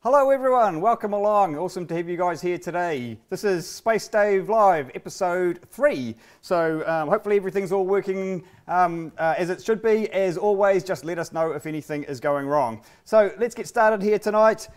Hello everyone, welcome along. Awesome to have you guys here today. This is Space Dave Live, episode 3. So hopefully everything's all working as it should be. As always, just let us know if anything is going wrong. So let's get started here tonight.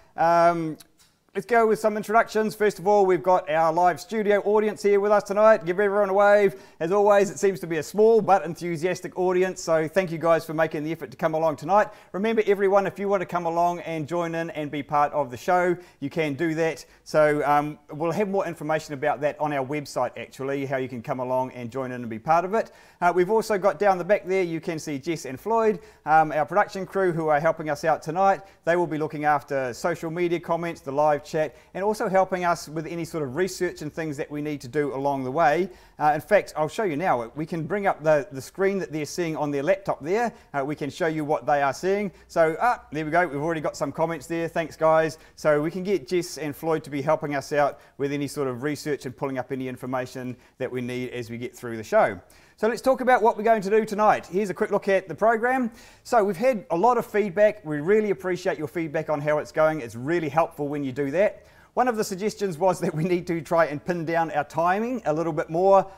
Let's go with some introductions. First of all, we've got our live studio audience here with us tonight. Give everyone a wave. As always, it seems to be a small but enthusiastic audience, so thank you guys for making the effort to come along tonight. Remember everyone, if you want to come along and join in and be part of the show, you can do that. So we'll have more information about that on our website actually, how you can come along and join in and be part of it. We've also got down the back there, you can see Jess and Floyd, our production crew who are helping us out tonight. They will be looking after social media comments, the live chat, and also helping us with any sort of research and things that we need to do along the way. In fact, I'll show you now. We can bring up the screen that they're seeing on their laptop there. We can show you what they are seeing. So there we go. We've already got some comments there. Thanks, guys. So we can get Jess and Floyd to be helping us out with any sort of research and pulling up any information that we need as we get through the show. So let's talk about what we're going to do tonight. Here's a quick look at the program. So we've had a lot of feedback. We really appreciate your feedback on how it's going. It's really helpful when you do that. One of the suggestions was that we need to try and pin down our timing a little bit more.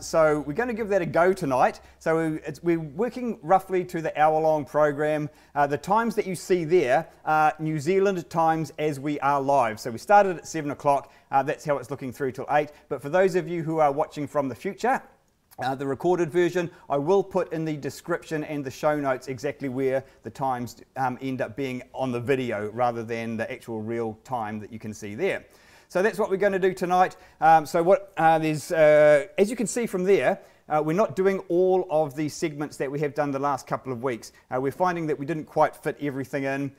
So we're going to give that a go tonight. So we're working roughly to the hour-long program. The times that you see there are New Zealand times as we are live. So we started at 7 o'clock. That's how it's looking through till 8. But for those of you who are watching from the future, the recorded version, I will put in the description and the show notes exactly where the times end up being on the video rather than the actual real time that you can see there. So that's what we're going to do tonight. As you can see from there, we're not doing all of the segments that we have done the last couple of weeks. We're finding that we didn't quite fit everything in,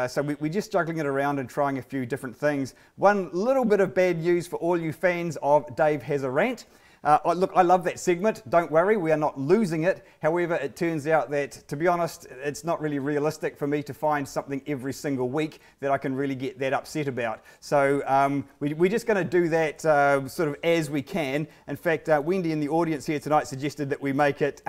so we're just juggling it around and trying a few different things. One little bit of bad news for all you fans of Dave Has a Rant. Look, I love that segment. Don't worry, we are not losing it. However, it turns out that, to be honest, it's not really realistic for me to find something every single week that I can really get that upset about. So we're just going to do that sort of as we can. In fact, Wendy in the audience here tonight suggested that we make it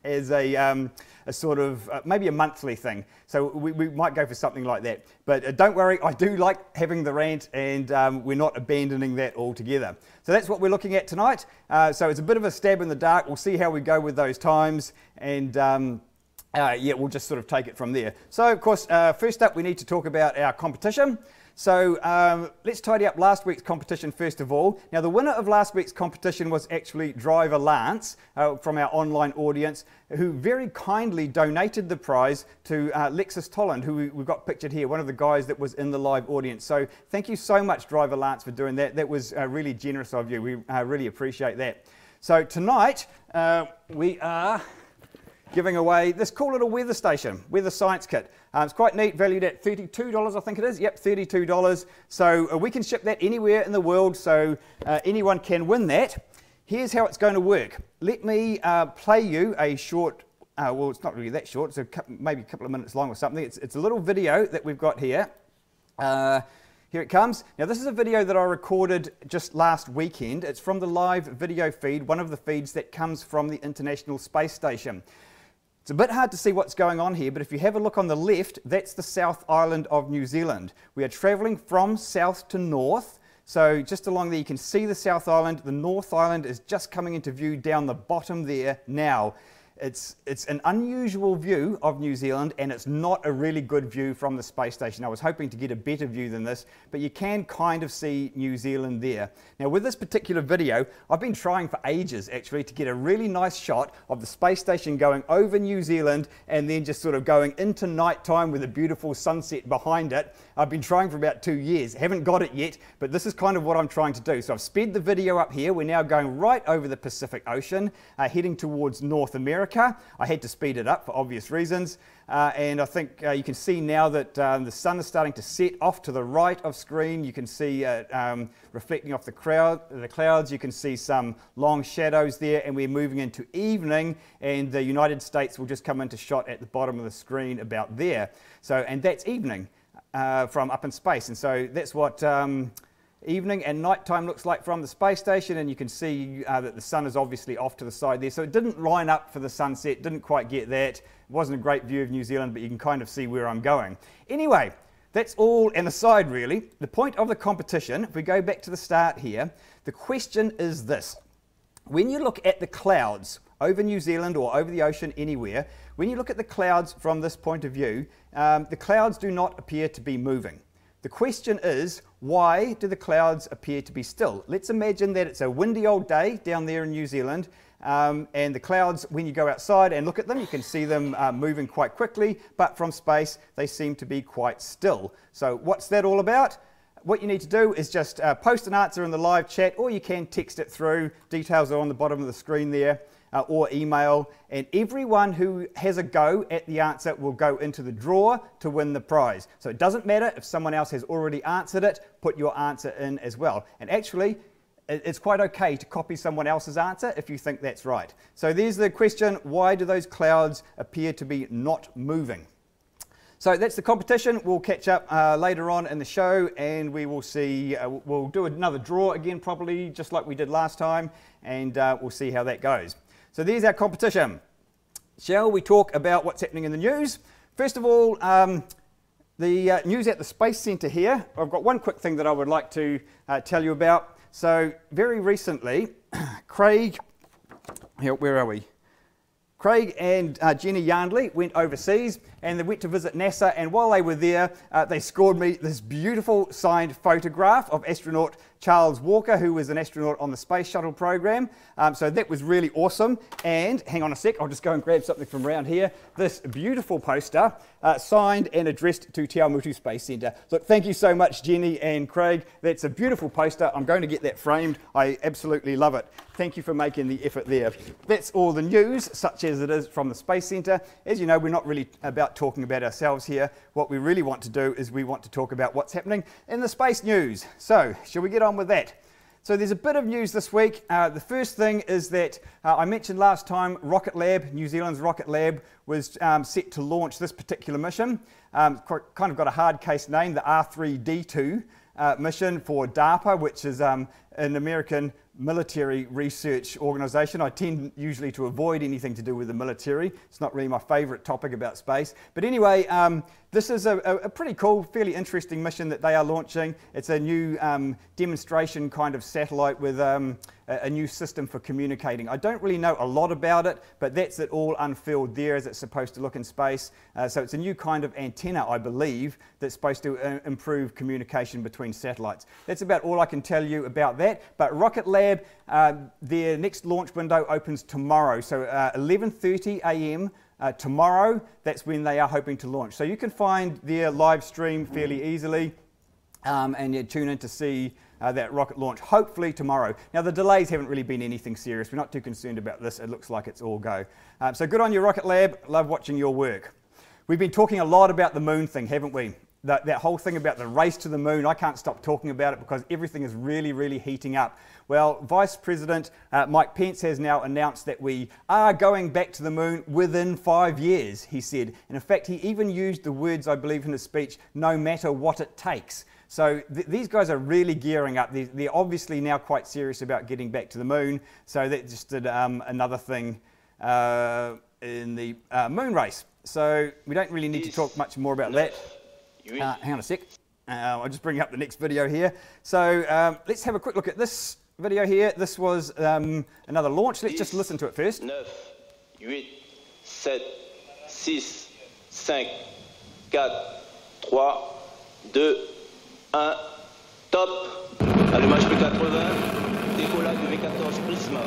as a sort of maybe a monthly thing. So we might go for something like that. But don't worry, I do like having the rant, and we're not abandoning that altogether. So that's what we're looking at tonight. So it's a bit of a stab in the dark. We'll see how we go with those times, and yeah, we'll just sort of take it from there. So of course, first up we need to talk about our competition. So let's tidy up last week's competition first of all. Now the winner of last week's competition was actually Driver Lance from our online audience, who very kindly donated the prize to Lexus Tolland, who we've got pictured here, one of the guys that was in the live audience. So thank you so much, Driver Lance, for doing that. That was really generous of you. We really appreciate that. So tonight we are giving away this cool little weather station, weather science kit. It's quite neat, valued at $32, I think it is. Yep, $32. So we can ship that anywhere in the world, so anyone can win that. Here's how it's going to work. Let me play you a short, well, it's not really that short, it's maybe a couple of minutes long or something. It's a little video that we've got here. Here it comes. Now this is a video that I recorded just last weekend. It's from the live video feed, one of the feeds that comes from the International Space Station. It's a bit hard to see what's going on here, but if you have a look on the left, that's the South Island of New Zealand. We are travelling from south to north. So just along there you can see the South Island. The North Island is just coming into view down the bottom there now. It's an unusual view of New Zealand, and it's not a really good view from the space station. I was hoping to get a better view than this, but you can kind of see New Zealand there. Now with this particular video, I've been trying for ages actually to get a really nice shot of the space station going over New Zealand and then just sort of going into nighttime with a beautiful sunset behind it. I've been trying for about 2 years, haven't got it yet, but this is kind of what I'm trying to do. So I've sped the video up here. We're now going right over the Pacific Ocean, heading towards North America. I had to speed it up for obvious reasons, and I think you can see now that the sun is starting to set off to the right of screen. You can see reflecting off the clouds. You can see some long shadows there, and we're moving into evening, and the United States will just come into shot at the bottom of the screen about there. So, and that's evening from up in space, and so that's what evening and nighttime looks like from the space station, and you can see that the sun is obviously off to the side there. So it didn't line up for the sunset, didn't quite get that. It wasn't a great view of New Zealand, but you can kind of see where I'm going. Anyway, that's all an aside really. The point of the competition, if we go back to the start here, the question is this. When you look at the clouds over New Zealand or over the ocean anywhere, when you look at the clouds from this point of view, the clouds do not appear to be moving. The question is, why do the clouds appear to be still? Let's imagine that it's a windy old day down there in New Zealand, and the clouds, when you go outside and look at them, you can see them moving quite quickly, but from space they seem to be quite still. So what's that all about? What you need to do is just post an answer in the live chat, or you can text it through. Details are on the bottom of the screen there, or email, and everyone who has a go at the answer will go into the draw to win the prize. So it doesn't matter if someone else has already answered it, put your answer in as well. And actually, it's quite okay to copy someone else's answer if you think that's right. So there's the question, why do those clouds appear to be not moving? So that's the competition. We'll catch up later on in the show, and we will see, we'll do another draw again probably, just like we did last time, and we'll see how that goes. So there's our competition. Shall we talk about what's happening in the news? First of all, the news at the Space Centre here. I've got one quick thing that I would like to tell you about. So very recently, Craig, where are we? Craig and Jenny Yardley went overseas, and they went to visit NASA, and while they were there, they scored me this beautiful signed photograph of astronaut Charles Walker, who was an astronaut on the Space Shuttle program. So that was really awesome. And hang on a sec, I'll just go and grab something from around here. This beautiful poster, signed and addressed to Te Awamutu Space Centre. Look, thank you so much, Jenny and Craig. That's a beautiful poster. I'm going to get that framed. I absolutely love it. Thank you for making the effort there. That's all the news, such as it is from the Space Centre. As you know, we're not really about talking about ourselves here. What we really want to do is we want to talk about what's happening in the space news. So, shall we get on with that? So there's a bit of news this week. The first thing is that I mentioned last time Rocket Lab, New Zealand's Rocket Lab, was set to launch this particular mission. Kind of got a hard case name, the R3D2 mission for DARPA, which is an American military research organisation. I tend usually to avoid anything to do with the military. It's not really my favourite topic about space. But anyway, this is a pretty cool, fairly interesting mission that they are launching. It's a new demonstration kind of satellite with a new system for communicating. I don't really know a lot about it, but that's it all unfurled there as it's supposed to look in space. So it's a new kind of antenna, I believe, that's supposed to improve communication between satellites. That's about all I can tell you about that. But Rocket Lab, their next launch window opens tomorrow, so 11:30 a.m. Tomorrow, that's when they are hoping to launch. So you can find their live stream fairly easily, and you tune in to see that rocket launch hopefully tomorrow. Now the delays haven't really been anything serious. We're not too concerned about this. It looks like it's all go. So good on you, Rocket Lab. Love watching your work. We've been talking a lot about the moon thing, haven't we? That whole thing about the race to the moon, I can't stop talking about it because everything is really, really heating up. Well, Vice President Mike Pence has now announced that we are going back to the moon within 5 years, he said. And in fact, he even used the words, I believe, in his speech, no matter what it takes. So these guys are really gearing up. They're obviously now quite serious about getting back to the moon. So that just did another thing in the moon race. So we don't really need to talk much more about that. Hang on a sec. I'll just bring up the next video here. So let's have a quick look at this video here. This was another launch. Let's just listen to it first. 9, 8, 7, 6, 5, 4, 3, 2, 1, top. Allumage P80, décollage du V14 PRISMA.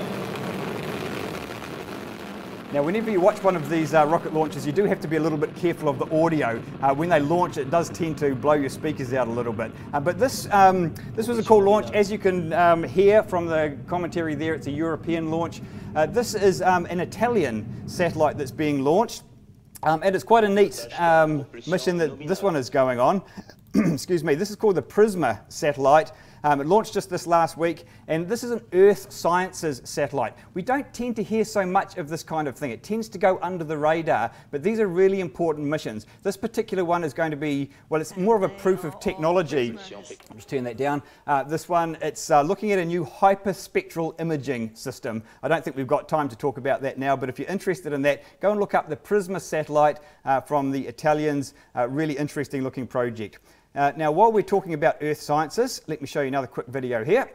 Now, whenever you watch one of these rocket launches, you do have to be a little bit careful of the audio. When they launch, it does tend to blow your speakers out a little bit. But this was a cool launch. As you can hear from the commentary there, it's a European launch. This is an Italian satellite that's being launched. And it's quite a neat mission that this one is going on. Excuse me. This is called the PRISMA satellite. It launched just this last week, and this is an Earth Sciences satellite. We don't tend to hear so much of this kind of thing. It tends to go under the radar, but these are really important missions. This particular one is going to be, well, it's more of a proof of technology. I'll just turn that down. This one, it's looking at a new hyperspectral imaging system. I don't think we've got time to talk about that now, but if you're interested in that, go and look up the PRISMA satellite from the Italians. Really interesting looking project. Now, while we're talking about Earth Sciences, let me show you another quick video here.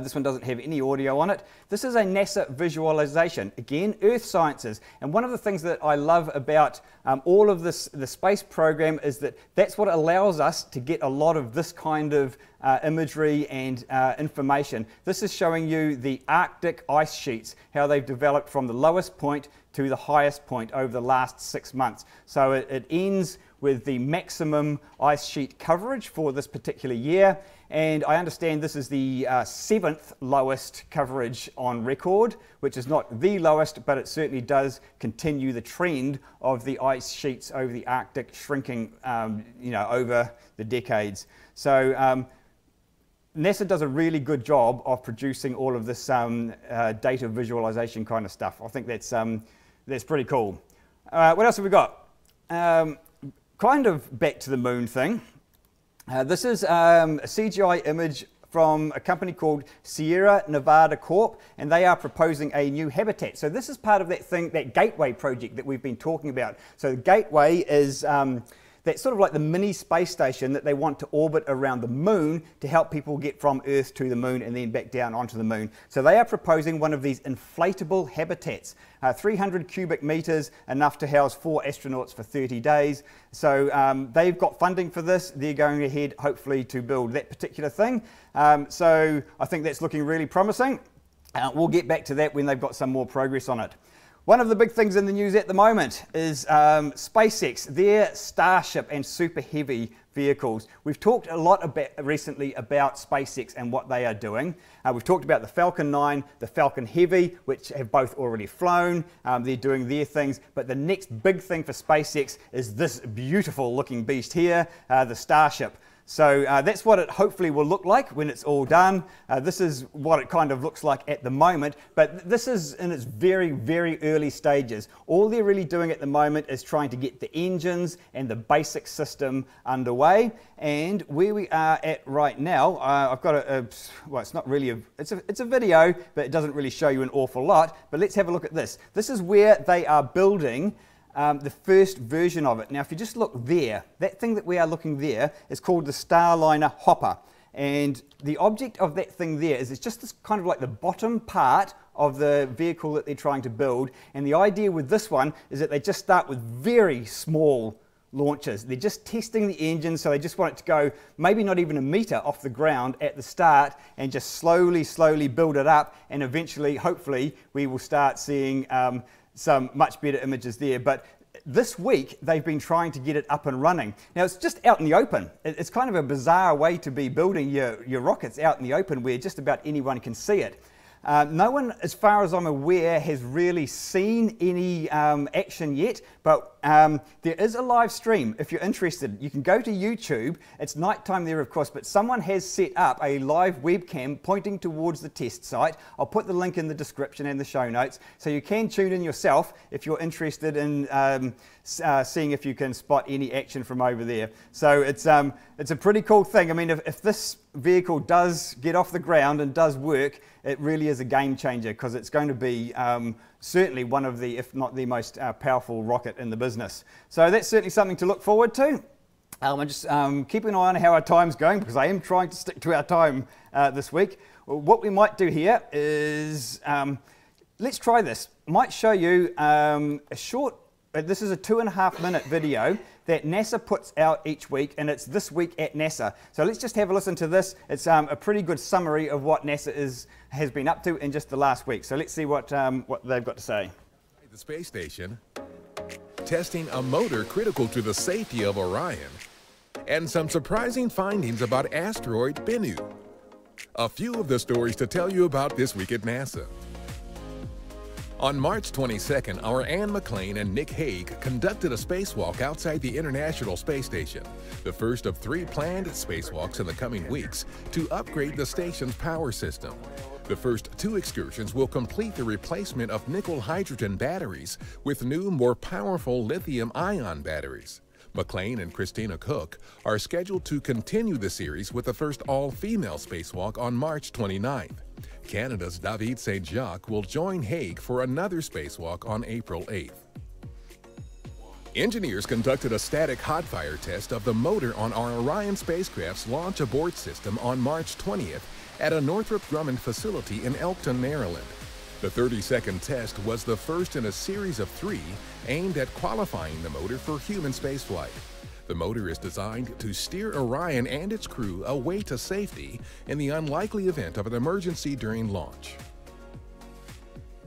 This one doesn't have any audio on it. This is a NASA visualization. Again, Earth Sciences. And one of the things that I love about all of this, the space program, is that that's what allows us to get a lot of this kind of imagery and information. This is showing you the Arctic ice sheets, how they've developed from the lowest point to the highest point over the last 6 months. So it ends with the maximum ice sheet coverage for this particular year, and I understand this is the 7th lowest coverage on record, which is not the lowest, but it certainly does continue the trend of the ice sheets over the Arctic shrinking over the decades. So NASA does a really good job of producing all of this data visualization kind of stuff. I think that's pretty cool. What else have we got? Kind of back to the moon thing. This is a CGI image from a company called Sierra Nevada Corp, and they are proposing a new habitat. So this is part of that thing, that Gateway project that we've been talking about. So the Gateway is that's sort of like the mini space station that they want to orbit around the moon to help people get from Earth to the moon and then back down onto the moon. So they are proposing one of these inflatable habitats, 300 cubic meters, enough to house 4 astronauts for 30 days. So they've got funding for this. They're going ahead, hopefully, to build that particular thing. So I think that's looking really promising. We'll get back to that when they've got some more progress on it. One of the big things in the news at the moment is SpaceX, their Starship and Super Heavy vehicles. We've talked a lot recently about SpaceX and what they are doing. We've talked about the Falcon 9, the Falcon Heavy, which have both already flown. They're doing their things. But the next big thing for SpaceX is this beautiful looking beast here, the Starship. So that's what it hopefully will look like when it's all done. This is what it kind of looks like at the moment, but this is in its very, very early stages. All they're really doing at the moment is trying to get the engines and the basic system underway. And where we are at right now, I've got well, it's not really it's a video, but it doesn't really show you an awful lot. But let's have a look at this. This is where they are building the first version of it. Now, if you just look there, that thing that we are looking there is called the Starliner Hopper. And the object of that thing there is it's just this kind of like the bottom part of the vehicle that they're trying to build. And the idea with this one is that they just start with very small launches. They're just testing the engine, so they just want it to go maybe not even a meter off the ground at the start and just slowly build it up. And eventually, hopefully, we will start seeing some much better images there. But this week they've been trying to get it up and running. Now it's just out in the open. It's kind of a bizarre way to be building your rockets out in the open where just about anyone can see it. No one, as far as I'm aware, has really seen any action yet, but there is a live stream. If you're interested, you can go to YouTube. It's nighttime there, of course, but someone has set up a live webcam pointing towards the test site. I'll put the link in the description and the show notes, so you can tune in yourself if you're interested in seeing if you can spot any action from over there. So it's a pretty cool thing. I mean, if this vehicle does get off the ground and does work, it really is a game changer, because it's going to be certainly one of the, if not the most powerful rocket in the business. So that's certainly something to look forward to. I'm just keeping an eye on how our time's going, because I am trying to stick to our time this week. What we might do here is, let's try this. Might show you a short, this is a 2.5-minute video that NASA puts out each week, and it's This Week at NASA. So let's just have a listen to this. It's a pretty good summary of what NASA has been up to in just the last week. So let's see what they've got to say. The space station, testing a motor critical to the safety of Orion, and some surprising findings about asteroid Bennu. A few of the stories to tell you about this week at NASA. On March 22nd, our Anne McClain and Nick Hague conducted a spacewalk outside the International Space Station, the first of 3 planned spacewalks in the coming weeks to upgrade the station's power system. The first 2 excursions will complete the replacement of nickel-hydrogen batteries with new, more powerful lithium-ion batteries. McClain and Christina Cook are scheduled to continue the series with the first all-female spacewalk on March 29th. Canada's David Saint-Jacques will join Hague for another spacewalk on April 8th. Engineers conducted a static hot fire test of the motor on our Orion spacecraft's launch abort system on March 20th at a Northrop Grumman facility in Elkton, Maryland. The 30-second test was the first in a series of 3 aimed at qualifying the motor for human spaceflight. The motor is designed to steer Orion and its crew away to safety in the unlikely event of an emergency during launch.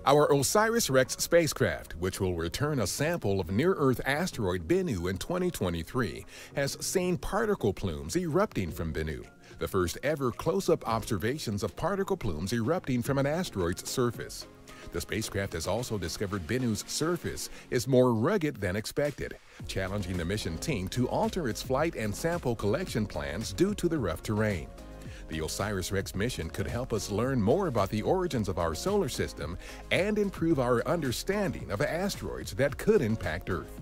Our OSIRIS-REx spacecraft, which will return a sample of near-Earth asteroid Bennu in 2023, has seen particle plumes erupting from Bennu, the first ever close-up observations of particle plumes erupting from an asteroid's surface. The spacecraft has also discovered Bennu's surface is more rugged than expected, challenging the mission team to alter its flight and sample collection plans due to the rough terrain. The OSIRIS-REx mission could help us learn more about the origins of our solar system and improve our understanding of asteroids that could impact Earth.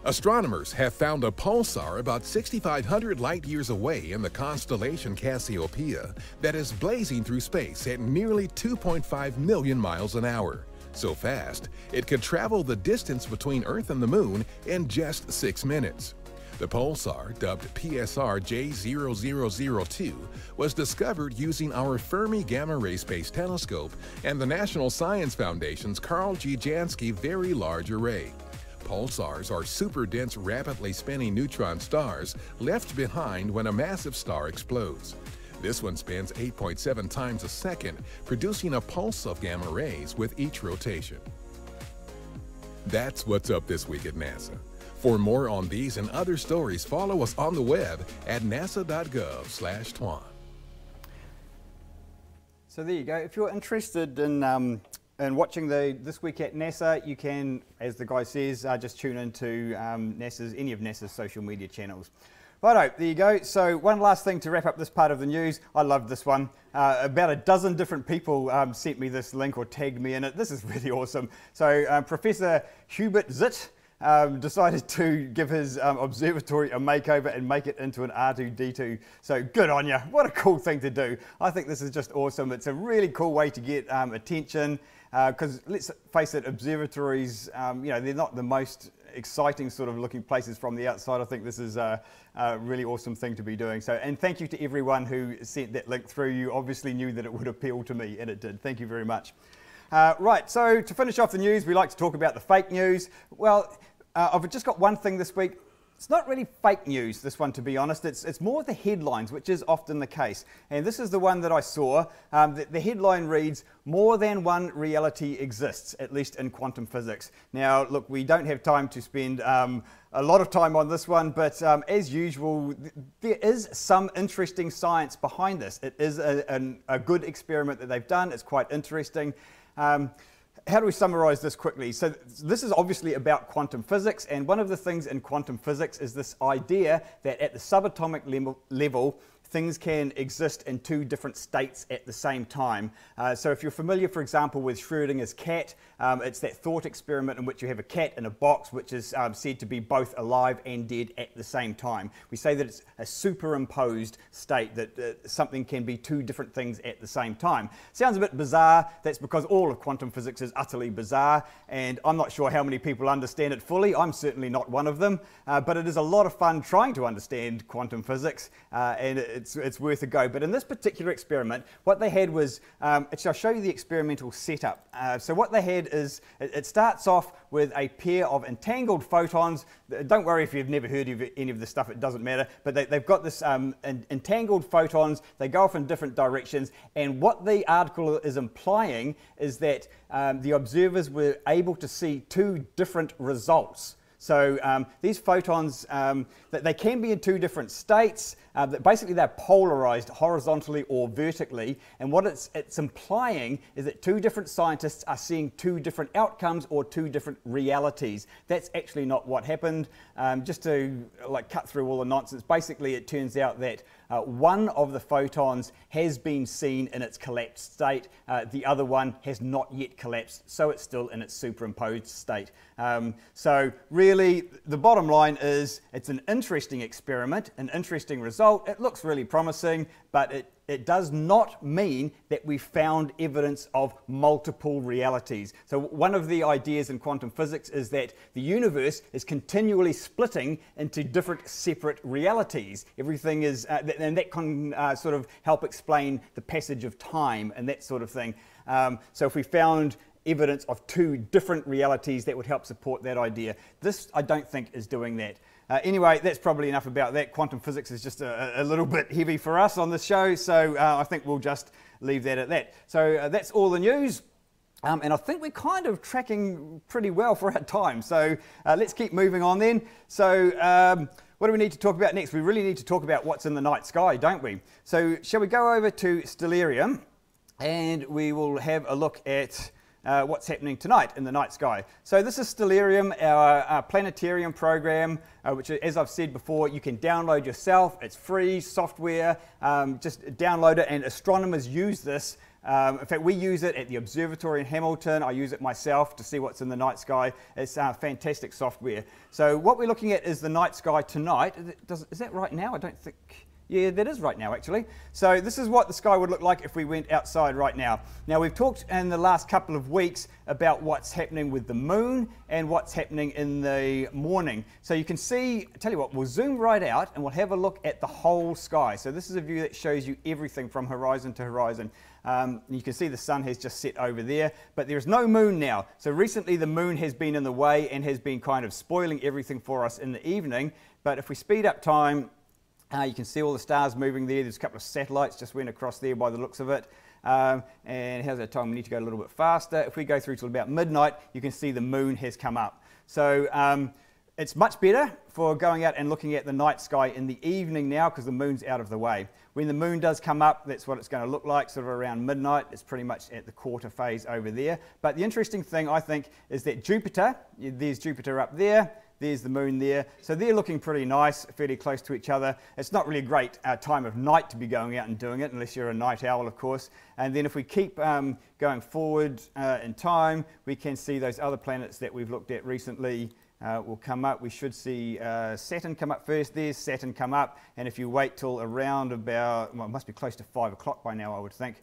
Astronomers have found a pulsar about 6,500 light-years away in the constellation Cassiopeia that is blazing through space at nearly 2.5 million miles an hour. So fast, it could travel the distance between Earth and the Moon in just 6 minutes. The pulsar, dubbed PSR J0002, was discovered using our Fermi Gamma Ray Space Telescope and the National Science Foundation's Carl G. Jansky Very Large Array. Pulsars are super-dense, rapidly spinning neutron stars left behind when a massive star explodes. This one spins 8.7 times a second, producing a pulse of gamma rays with each rotation. That's what's up this week at NASA. For more on these and other stories, follow us on the web at nasa.gov/twan. So there you go. If you're interested in watching This Week at NASA, you can, as the guy says, just tune into any of NASA's social media channels. Righto, there you go. So one last thing to wrap up this part of the news. I loved this one. About a dozen different people sent me this link or tagged me in it. This is really awesome. So Professor Hubert Zitt decided to give his observatory a makeover and make it into an R2-D2. So good on you. What a cool thing to do. I think this is just awesome. It's a really cool way to get attention because let's face it, observatories, they're not the most exciting sort of looking places from the outside. I think this is a really awesome thing to be doing. So, and thank you to everyone who sent that link through. You obviously knew that it would appeal to me, and it did. Thank you very much. Right, so to finish off the news, we like to talk about the fake news. Well, I've just got one thing this week. It's not really fake news, this one, to be honest. It's more the headlines, which is often the case. And this is the one that I saw. The headline reads, "More than one reality exists, at least in quantum physics." Now, look, we don't have time to spend a lot of time on this one, but as usual, there is some interesting science behind this. It is a good experiment that they've done. It's quite interesting. How do we summarize this quickly? So this is obviously about quantum physics, and one of the things in quantum physics is this idea that at the subatomic level, things can exist in 2 different states at the same time. So if you're familiar, for example, with Schrödinger's cat, it's that thought experiment in which you have a cat in a box which is said to be both alive and dead at the same time. We say that it's a superimposed state, that something can be 2 different things at the same time. Sounds a bit bizarre. That's because all of quantum physics is utterly bizarre, and I'm not sure how many people understand it fully. I'm certainly not one of them, but it is a lot of fun trying to understand quantum physics, and it's worth a go. But in this particular experiment, what they had was, actually I'll show you the experimental setup. So what they had is, it starts off with a pair of entangled photons. Don't worry if you've never heard of any of this stuff, it doesn't matter. But they've got this entangled photons. They go off in different directions. And what the article is implying is that the observers were able to see 2 different results. So these photons, they can be in two different states. Basically, they're polarized horizontally or vertically. And what it's implying is that two different scientists are seeing two different outcomes or two different realities. That's actually not what happened. Just to cut through all the nonsense, basically it turns out that one of the photons has been seen in its collapsed state. The other one has not yet collapsed, so it's still in its superimposed state. So really, the bottom line is it's an interesting experiment, an interesting result. It looks really promising, but it does not mean that we found evidence of multiple realities. So one of the ideas in quantum physics is that the universe is continually splitting into different separate realities. Everything is, and that can sort of help explain the passage of time and that sort of thing. So if we found evidence of two different realities, that would help support that idea. This, I don't think, is doing that. Anyway, that's probably enough about that. Quantum physics is just a little bit heavy for us on this show, so I think we'll just leave that at that. So that's all the news. And I think we're kind of tracking pretty well for our time. So let's keep moving on then. So what do we need to talk about next? We really need to talk about what's in the night sky, don't we? So shall we go over to Stellarium and we will have a look at what's happening tonight in the night sky. So this is Stellarium, our planetarium program, which, as I've said before, you can download yourself. It's free software. Just download it, and astronomers use this. In fact, we use it at the observatory in Hamilton. I use it myself to see what's in the night sky. It's fantastic software. So what we're looking at is the night sky tonight. Is that right now? I don't think... Yeah, that is right now, actually. So this is what the sky would look like if we went outside right now. Now, we've talked in the last couple of weeks about what's happening with the moon and what's happening in the morning. So you can see, I tell you what, we'll zoom right out and we'll have a look at the whole sky. So this is a view that shows you everything from horizon to horizon. You can see the sun has just set over there, but there's no moon now. So recently the moon has been in the way and has been kind of spoiling everything for us in the evening. But if we speed up time, you can see all the stars moving there. There's a couple of satellites just went across there by the looks of it. And how's our time? We need to go a little bit faster. If we go through till about midnight, you can see the moon has come up. So it's much better for going out and looking at the night sky in the evening now because the moon's out of the way. When the moon does come up, that's what it's going to look like, sort of around midnight. It's pretty much at the quarter phase over there. But the interesting thing, I think, is that Jupiter, there's Jupiter up there. There's the moon there. So they're looking pretty nice, fairly close to each other. It's not really a great time of night to be going out and doing it, unless you're a night owl, of course. And then if we keep going forward in time, we can see those other planets that we've looked at recently will come up. We should see Saturn come up first. There's Saturn come up. And if you wait till around about, well, it must be close to 5 o'clock by now, I would think,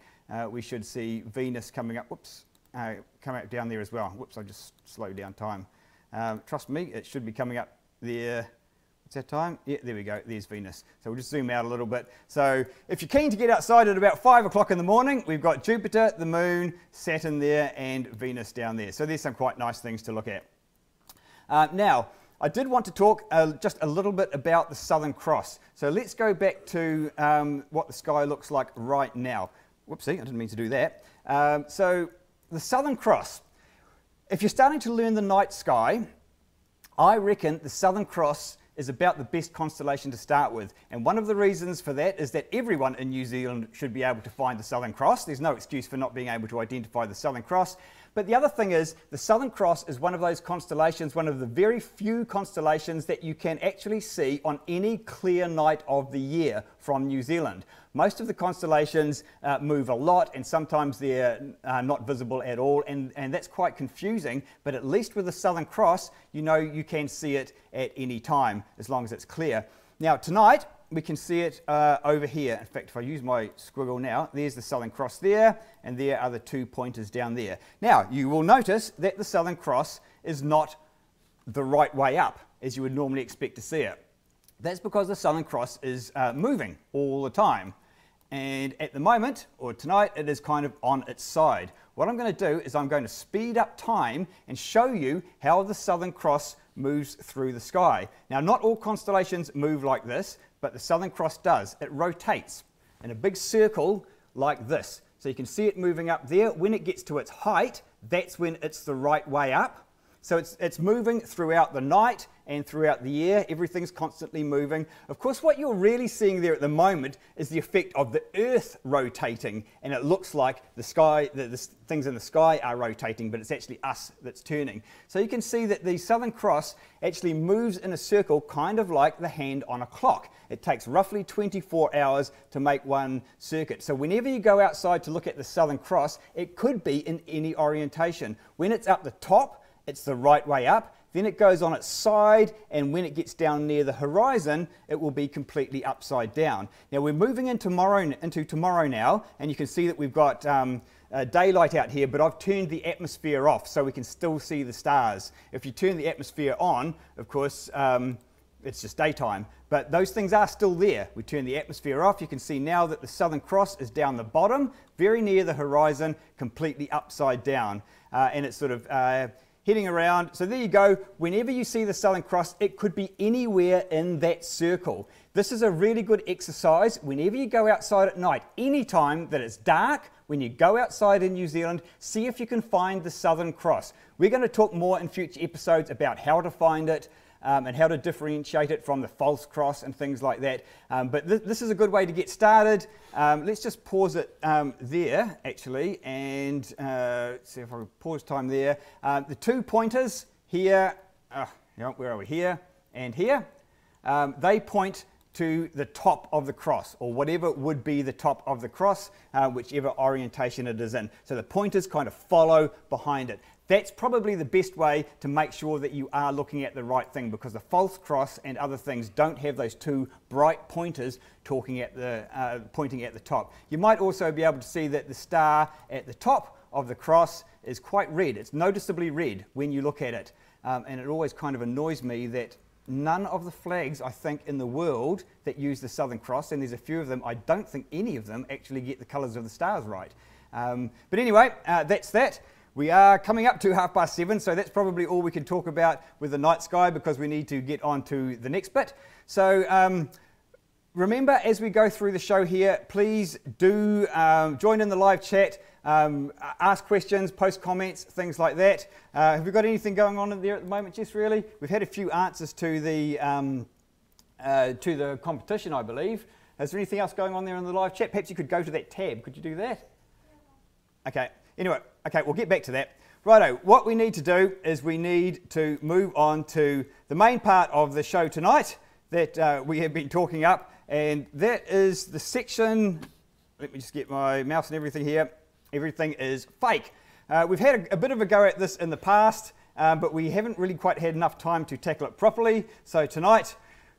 we should see Venus coming up. Whoops, come up down there as well. Whoops, I just slowed down time. Trust me, it should be coming up there. What's that time? Yeah, there we go. There's Venus. So we'll just zoom out a little bit. So if you're keen to get outside at about 5 o'clock in the morning, we've got Jupiter, the moon, Saturn there, and Venus down there. So there's some quite nice things to look at. Now, I did want to talk just a little bit about the Southern Cross. So let's go back to what the sky looks like right now. Whoopsie, I didn't mean to do that. So the Southern Cross. If you're starting to learn the night sky, I reckon the Southern Cross is about the best constellation to start with. And one of the reasons for that is that everyone in New Zealand should be able to find the Southern Cross. There's no excuse for not being able to identify the Southern Cross. But the other thing is, the Southern Cross is one of those constellations, one of the very few constellations that you can actually see on any clear night of the year from New Zealand. Most of the constellations move a lot, and sometimes they're not visible at all, and that's quite confusing. But at least with the Southern Cross, you know you can see it at any time, as long as it's clear. Now tonight, we can see it over here. In fact, if I use my squiggle now, there's the Southern Cross there, and there are the 2 pointers down there. Now, you will notice that the Southern Cross is not the right way up, as you would normally expect to see it. That's because the Southern Cross is moving all the time. And at the moment, or tonight, it is kind of on its side. What I'm going to do is I'm going to speed up time and show you how the Southern Cross moves through the sky. Now, not all constellations move like this, but the Southern Cross does. It rotates in a big circle like this. So you can see it moving up there. When it gets to its height, that's when it's the right way up. So it's moving throughout the night and throughout the year. Everything's constantly moving. Of course, what you're really seeing there at the moment is the effect of the Earth rotating, and it looks like the sky, the things in the sky are rotating, but it's actually us that's turning. So you can see that the Southern Cross actually moves in a circle, kind of like the hand on a clock. It takes roughly 24 hours to make one circuit. So whenever you go outside to look at the Southern Cross, it could be in any orientation. When it's up the top, it's the right way up. Then it goes on its side, and when it gets down near the horizon, it will be completely upside down. Now we're moving into tomorrow now, and you can see that we've got daylight out here, but I've turned the atmosphere off so we can still see the stars. If you turn the atmosphere on, of course, it's just daytime, but those things are still there. We turn the atmosphere off. You can see now that the Southern Cross is down the bottom, very near the horizon, completely upside down, and it's sort of heading around. So there you go. Whenever you see the Southern Cross, it could be anywhere in that circle. This is a really good exercise whenever you go outside at night. Anytime that it's dark, when you go outside in New Zealand, see if you can find the Southern Cross. We're going to talk more in future episodes about how to find it, and how to differentiate it from the false cross and things like that. But this is a good way to get started. Let's just pause it there, actually, and see if I can pause time there. The 2 pointers here, where are we? Here and here. They point to the top of the cross, or whatever would be the top of the cross, whichever orientation it is in. So the pointers kind of follow behind it. That's probably the best way to make sure that you are looking at the right thing, because the false cross and other things don't have those 2 bright pointers pointing at the top. You might also be able to see that the star at the top of the cross is quite red. It's noticeably red when you look at it, and it always kind of annoys me that none of the flags, I think, in the world that use the Southern Cross, and there's a few of them, I don't think any of them actually get the colours of the stars right. But anyway, that's that. We are coming up to 7:30, so that's probably all we can talk about with the night sky, because we need to get on to the next bit. So remember, as we go through the show here, please do join in the live chat, ask questions, post comments, things like that. Have we got anything going on in there at the moment, Jess, really? We've had a few answers to the competition, I believe. Is there anything else going on there in the live chat? Perhaps you could go to that tab. Could you do that? Okay. Anyway, okay, we'll get back to that. Righto, what we need to do is we need to move on to the main part of the show tonight that we have been talking up, and that is the section, let me just get my mouse and everything here, everything is fake. We've had a bit of a go at this in the past, but we haven't really quite had enough time to tackle it properly, so tonight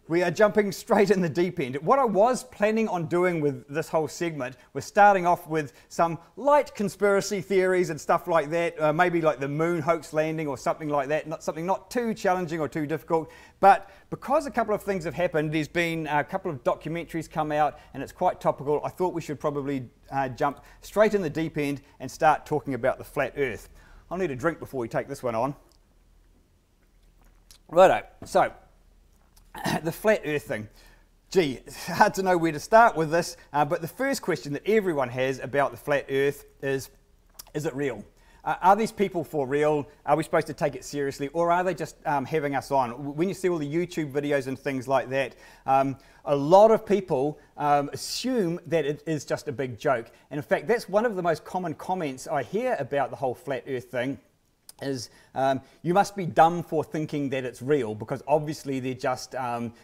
we are jumping straight in the deep end. What I was planning on doing with this whole segment was starting off with some light conspiracy theories and stuff like that, maybe like the moon hoax landing or something like that, something not too challenging or too difficult. But because a couple of things have happened, there's been a couple of documentaries come out and it's quite topical, I thought we should probably jump straight in the deep end and start talking about the flat Earth. I'll need a drink before we take this one on. Righto, so the flat Earth thing. Gee, it's hard to know where to start with this, but the first question that everyone has about the flat Earth is it real? Are these people for real? Are we supposed to take it seriously, or are they just having us on? When you see all the YouTube videos and things like that, a lot of people assume that it is just a big joke. And in fact, that's one of the most common comments I hear about the whole flat Earth thing, is you must be dumb for thinking that it's real, because obviously they're just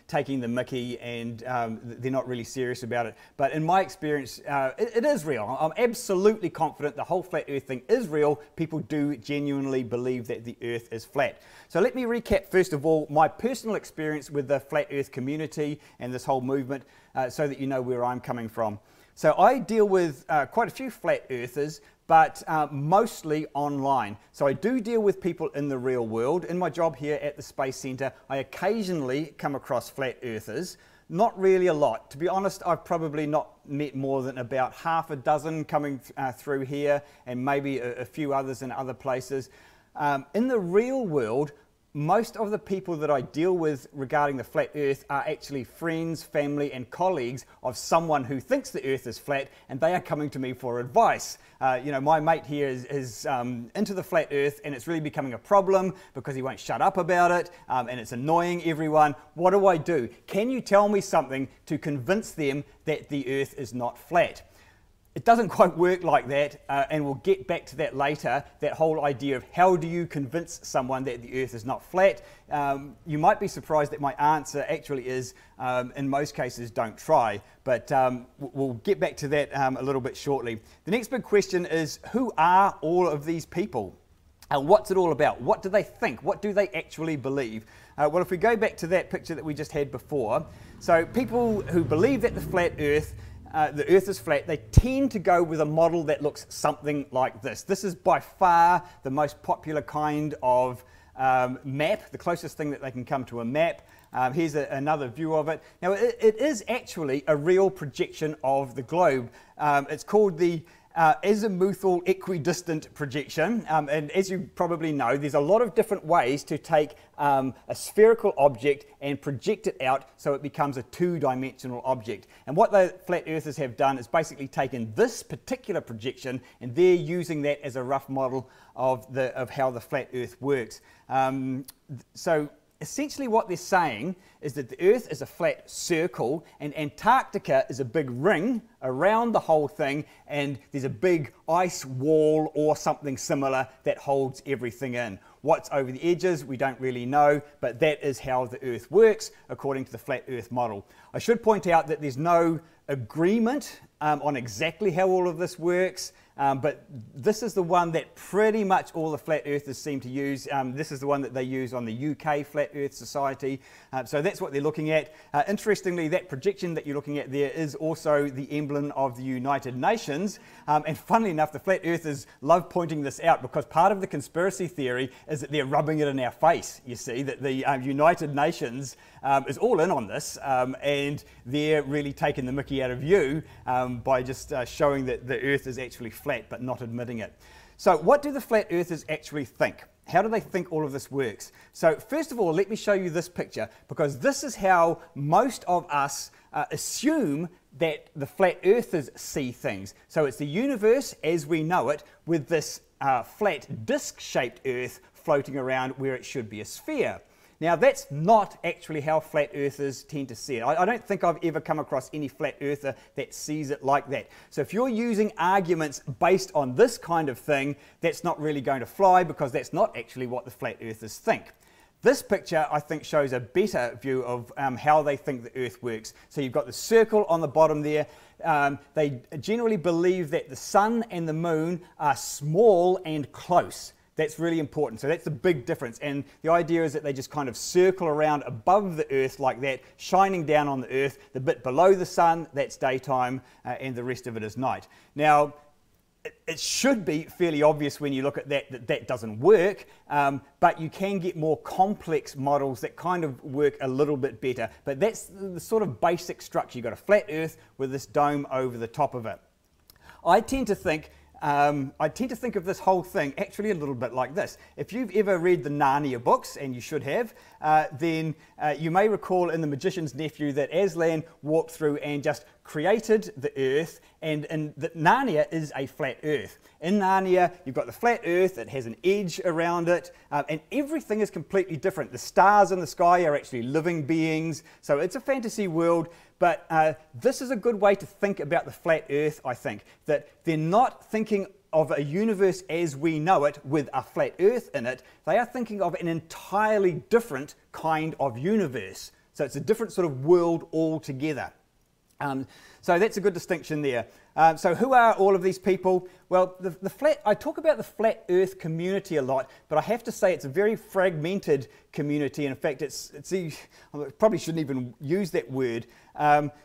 taking the mickey and they're not really serious about it. But in my experience, it is real. I'm absolutely confident the whole flat Earth thing is real. People do genuinely believe that the Earth is flat. So let me recap first of all my personal experience with the flat Earth community and this whole movement, so that you know where I'm coming from. So I deal with quite a few flat earthers, but mostly online. So I do deal with people in the real world. In my job here at the Space Centre, I occasionally come across flat earthers. Not really a lot. To be honest, I've probably not met more than about half a dozen coming through here, and maybe a few others in other places. In the real world, most of the people that I deal with regarding the flat earth are actually friends, family and colleagues of someone who thinks the earth is flat, and they are coming to me for advice. You know, my mate here is into the flat earth, and it's really becoming a problem because he won't shut up about it, and it's annoying everyone. What do I do? Can you tell me something to convince them that the earth is not flat? It doesn't quite work like that, and we'll get back to that later, that whole idea of how do you convince someone that the earth is not flat. You might be surprised that my answer actually is, in most cases, don't try, but we'll get back to that a little bit shortly. The next big question is, who are all of these people? What's it all about? What do they think? What do they actually believe? Well, if we go back to that picture that we just had before, so people who believe that the earth is flat, they tend to go with a model that looks something like this. This is by far the most popular kind of map, the closest thing that they can come to a map. Here's another view of it. Now, it is actually a real projection of the globe. It's called the azimuthal equidistant projection, and as you probably know, there's a lot of different ways to take a spherical object and project it out so it becomes a two-dimensional object. And what the flat earthers have done is basically taken this particular projection, and they're using that as a rough model of how the flat earth works. So essentially what they're saying is that the earth is a flat circle and Antarctica is a big ring around the whole thing, and there's a big ice wall or something similar that holds everything in. What's over the edges, we don't really know, but that is how the earth works according to the flat earth model. I should point out that there's no agreement on exactly how all of this works. But this is the one that pretty much all the flat earthers seem to use. This is the one that they use on the UK Flat Earth Society. So that's what they're looking at. Interestingly, that projection that you're looking at there is also the emblem of the United Nations. And funnily enough, the flat earthers love pointing this out because part of the conspiracy theory is that they're rubbing it in our face. You see, that the United Nations is all in on this, and they're really taking the mickey out of you by just showing that the earth is actually flat but not admitting it. So what do the flat earthers actually think? How do they think all of this works? So first of all, let me show you this picture, because this is how most of us assume that the flat earthers see things. So it's the universe as we know it, with this flat disc-shaped earth floating around where it should be a sphere. Now, that's not actually how flat earthers tend to see it. I don't think I've ever come across any flat earther that sees it like that. So if you're using arguments based on this kind of thing, that's not really going to fly, because that's not actually what the flat earthers think. This picture, I think, shows a better view of how they think the earth works. So you've got the circle on the bottom there. They generally believe that the sun and the moon are small and close. That's really important. So that's the big difference. And the idea is that they just kind of circle around above the earth like that, shining down on the earth. The bit below the sun, that's daytime, and the rest of it is night. Now, it should be fairly obvious when you look at that that doesn't work, but you can get more complex models that kind of work a little bit better. But that's the sort of basic structure. You've got a flat earth with this dome over the top of it. I tend to think of this whole thing actually a little bit like this. If you've ever read the Narnia books, and you should have, then you may recall in The Magician's Nephew that Aslan walked through and just created the earth, and that Narnia is a flat earth. In Narnia, you've got the flat earth, it has an edge around it, and everything is completely different. The stars in the sky are actually living beings, so it's a fantasy world. But this is a good way to think about the flat earth, I think, that they're not thinking of a universe as we know it with a flat earth in it. They are thinking of an entirely different kind of universe. So it's a different sort of world altogether. So that's a good distinction there. So who are all of these people? Well, I talk about the flat earth community a lot, but I have to say it's a very fragmented community. And in fact, I probably shouldn't even use that word.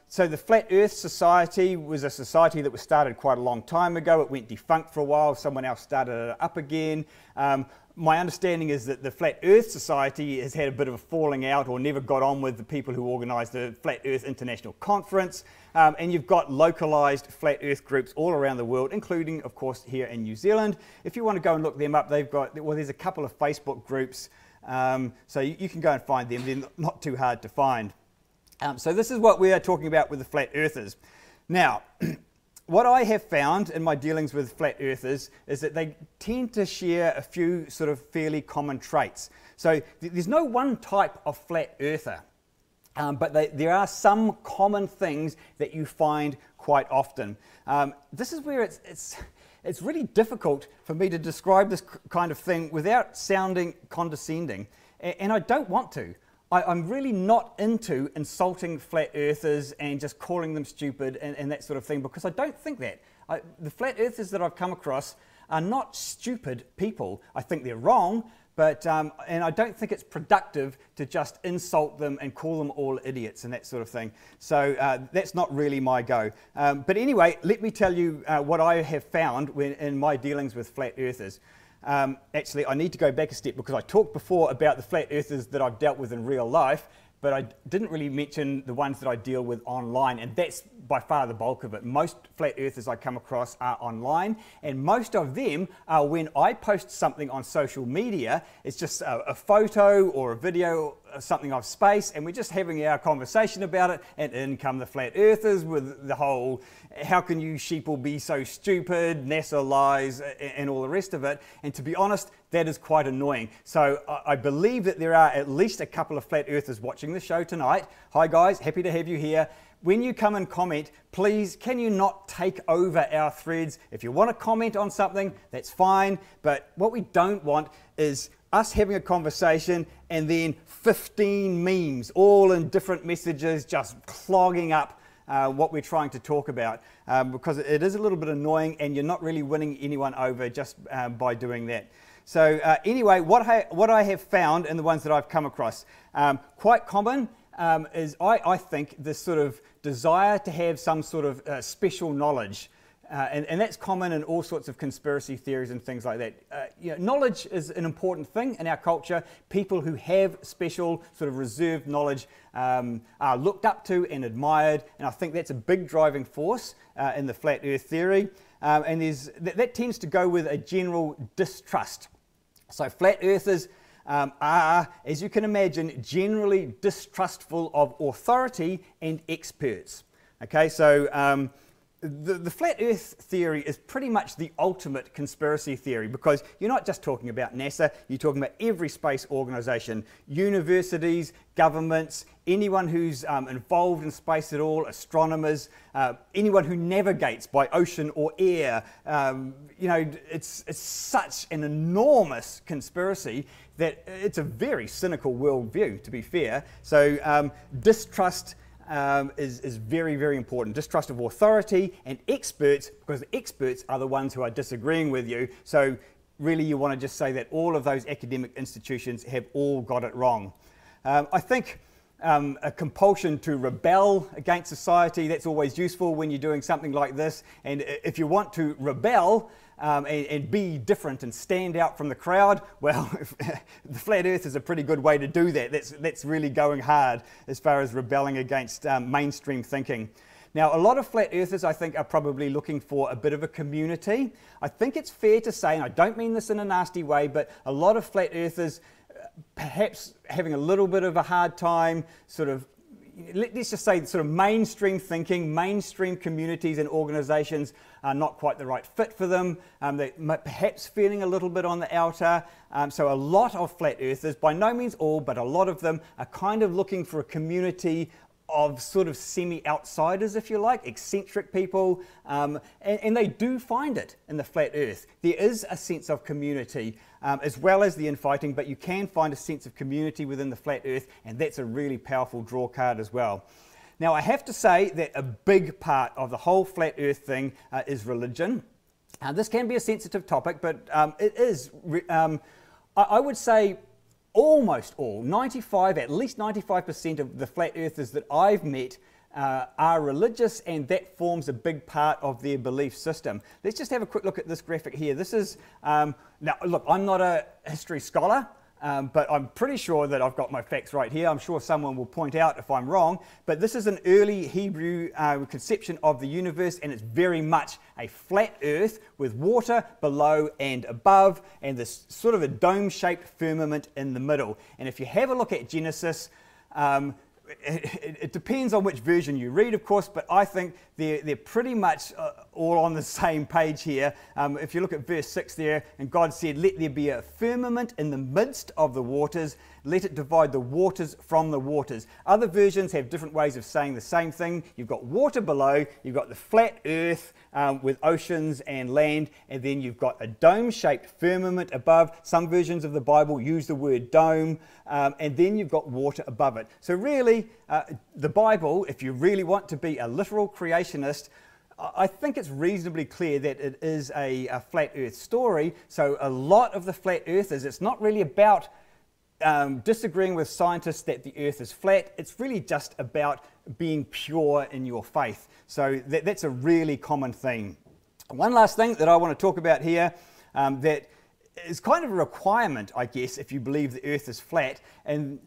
So the Flat Earth Society was a society that was started quite a long time ago. It went defunct for a while. Someone else started it up again. My understanding is that the Flat Earth Society has had a bit of a falling out, or never got on with the people who organised the Flat Earth International Conference. And you've got localised flat earth groups all around the world, including, of course, here in New Zealand. If you want to go and look them up, there's a couple of Facebook groups So you can go and find them. They're not too hard to find. So this is what we are talking about with the flat earthers. Now, what I have found in my dealings with flat earthers is that they tend to share a few sort of fairly common traits. So there's no one type of flat earther, but there are some common things that you find quite often. This is where it's really difficult for me to describe this kind of thing without sounding condescending, and I don't want to. I'm really not into insulting flat earthers and just calling them stupid and that sort of thing, because I don't think that. The flat earthers that I've come across are not stupid people. I think they're wrong, but and I don't think it's productive to just insult them and call them all idiots and that sort of thing. So that's not really my go. But anyway, let me tell you what I have found in my dealings with flat earthers. Actually, I need to go back a step, because I talked before about the flat earthers that I've dealt with in real life, but I didn't really mention the ones that I deal with online, and that's by far the bulk of it. Most flat earthers I come across are online, and most of them are when I post something on social media. It's just a photo or a video of something of space, and we're just having our conversation about it, and in come the flat earthers with the whole, how can you sheeple be so stupid, NASA lies, and all the rest of it. And to be honest, that is quite annoying. So I believe that there are at least a couple of flat earthers watching the show tonight. Hi guys, happy to have you here. When you come and comment, please, can you not take over our threads? If you want to comment on something, that's fine, but what we don't want is us having a conversation and then 15 memes, all in different messages, just clogging up what we're trying to talk about, because it is a little bit annoying, and you're not really winning anyone over just by doing that. So anyway, what I have found in the ones that I've come across, quite common, is I think this sort of desire to have some sort of special knowledge. And that's common in all sorts of conspiracy theories and things like that. You know, knowledge is an important thing in our culture. People who have special sort of reserved knowledge are looked up to and admired, and I think that's a big driving force in the flat earth theory. And that tends to go with a general distrust. So flat earthers are, as you can imagine, generally distrustful of authority and experts. Okay, so the flat earth theory is pretty much the ultimate conspiracy theory, because you're not just talking about NASA, you're talking about every space organization, universities, governments, anyone who's involved in space at all, astronomers, anyone who navigates by ocean or air. You know, it's such an enormous conspiracy that it's a very cynical worldview, to be fair. So distrust is very, very important. Distrust of authority and experts, because the experts are the ones who are disagreeing with you. So really you want to just say that all of those academic institutions have all got it wrong. I think a compulsion to rebel against society, that's always useful when you're doing something like this. And if you want to rebel and be different and stand out from the crowd, well, the flat earth is a pretty good way to do that. That's really going hard as far as rebelling against mainstream thinking. Now, a lot of flat earthers, I think, are probably looking for a bit of a community. I think it's fair to say, and I don't mean this in a nasty way, but a lot of flat earthers perhaps having a little bit of a hard time sort of, let's just say, sort of mainstream thinking, mainstream communities and organizations are not quite the right fit for them. They're perhaps feeling a little bit on the outer. So a lot of flat earthers, by no means all, but a lot of them are kind of looking for a community of sort of semi-outsiders, if you like, eccentric people, and they do find it in the flat earth. There is a sense of community, as well as the infighting, but you can find a sense of community within the flat earth, and that's a really powerful draw card as well. Now, I have to say that a big part of the whole flat earth thing is religion. This can be a sensitive topic, but it is, I would say, almost all, at least 95% of the flat earthers that I've met are religious, and that forms a big part of their belief system. Let's just have a quick look at this graphic here. This is, now look, I'm not a history scholar, but I'm pretty sure that I've got my facts right here. I'm sure someone will point out if I'm wrong, but this is an early Hebrew conception of the universe, and it's very much a flat earth with water below and above, and this sort of a dome-shaped firmament in the middle. And if you have a look at Genesis, it depends on which version you read, of course, but I think they're pretty much all on the same page here. If you look at verse 6 there, and God said, "Let there be a firmament in the midst of the waters, let it divide the waters from the waters." Other versions have different ways of saying the same thing. You've got water below, you've got the flat earth with oceans and land, and then you've got a dome-shaped firmament above. Some versions of the Bible use the word dome, and then you've got water above it. So really, the Bible, if you really want to be a literal creationist, I think it's reasonably clear that it is a flat earth story. So a lot of the flat earthers, it's not really about disagreeing with scientists that the earth is flat. It's really just about being pure in your faith. So that's a really common theme. One last thing that I want to talk about here that is kind of a requirement, I guess, if you believe the earth is flat. And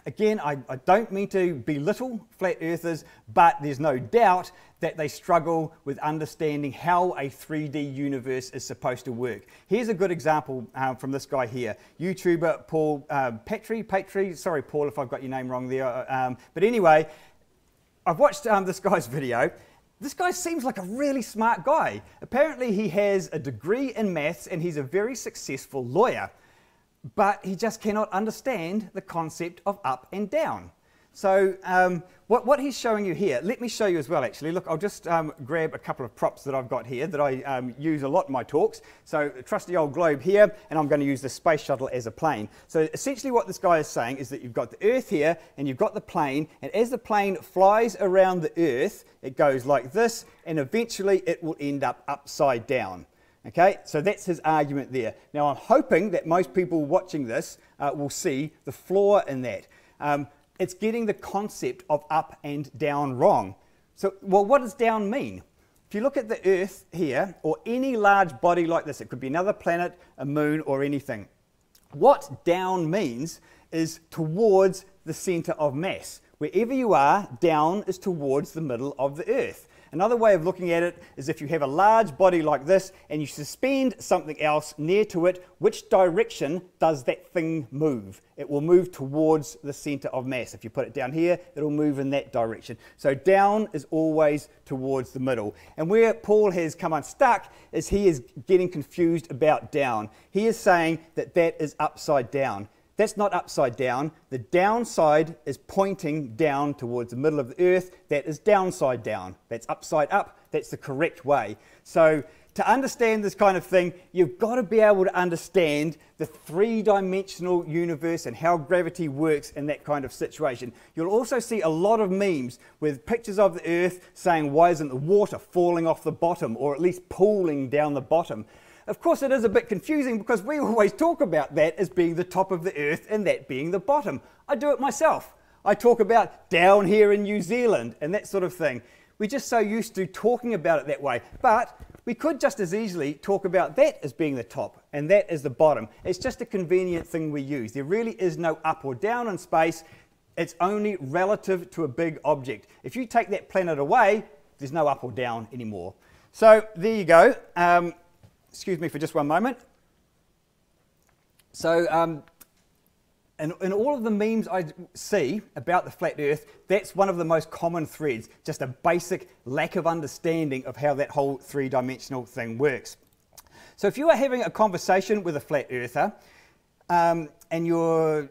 again, I don't mean to belittle flat earthers, but there's no doubt that they struggle with understanding how a 3D universe is supposed to work. Here's a good example from this guy here, YouTuber Paul Patry. Sorry, Paul, if I've got your name wrong there. But anyway, I've watched this guy's video. This guy seems like a really smart guy. Apparently he has a degree in maths and he's a very successful lawyer, but he just cannot understand the concept of up and down. So what he's showing you here, let me show you as well actually. Look, I'll just grab a couple of props that I've got here that I use a lot in my talks. So a trusty old globe here, and I'm going to use the space shuttle as a plane. So essentially what this guy is saying is that you've got the Earth here and you've got the plane, and as the plane flies around the Earth, it goes like this, and eventually it will end up upside down. Okay, so that's his argument there. Now I'm hoping that most people watching this will see the flaw in that. It's getting the concept of up and down wrong. So, well, what does down mean? If you look at the Earth here, or any large body like this, it could be another planet, a moon, or anything. What down means is towards the center of mass. Wherever you are, down is towards the middle of the Earth. Another way of looking at it is if you have a large body like this and you suspend something else near to it, which direction does that thing move? It will move towards the center of mass. If you put it down here, it'll move in that direction. So down is always towards the middle. And where Paul has come unstuck is he is getting confused about down. He is saying that that is upside down. That's not upside down. The downside is pointing down towards the middle of the Earth. That is downside down. That's upside up. That's the correct way. So to understand this kind of thing, you've got to be able to understand the three-dimensional universe and how gravity works in that kind of situation. You'll also see a lot of memes with pictures of the Earth saying, why isn't the water falling off the bottom, or at least pooling down the bottom? Of course, it is a bit confusing because we always talk about that as being the top of the Earth and that being the bottom. I do it myself. I talk about down here in New Zealand and that sort of thing. We're just so used to talking about it that way. But we could just as easily talk about that as being the top and that as the bottom. It's just a convenient thing we use. There really is no up or down in space. It's only relative to a big object. If you take that planet away, there's no up or down anymore. So there you go. Excuse me for just one moment. So in all of the memes I see about the flat Earth, that's one of the most common threads, just a basic lack of understanding of how that whole three-dimensional thing works. So if you are having a conversation with a flat earther and you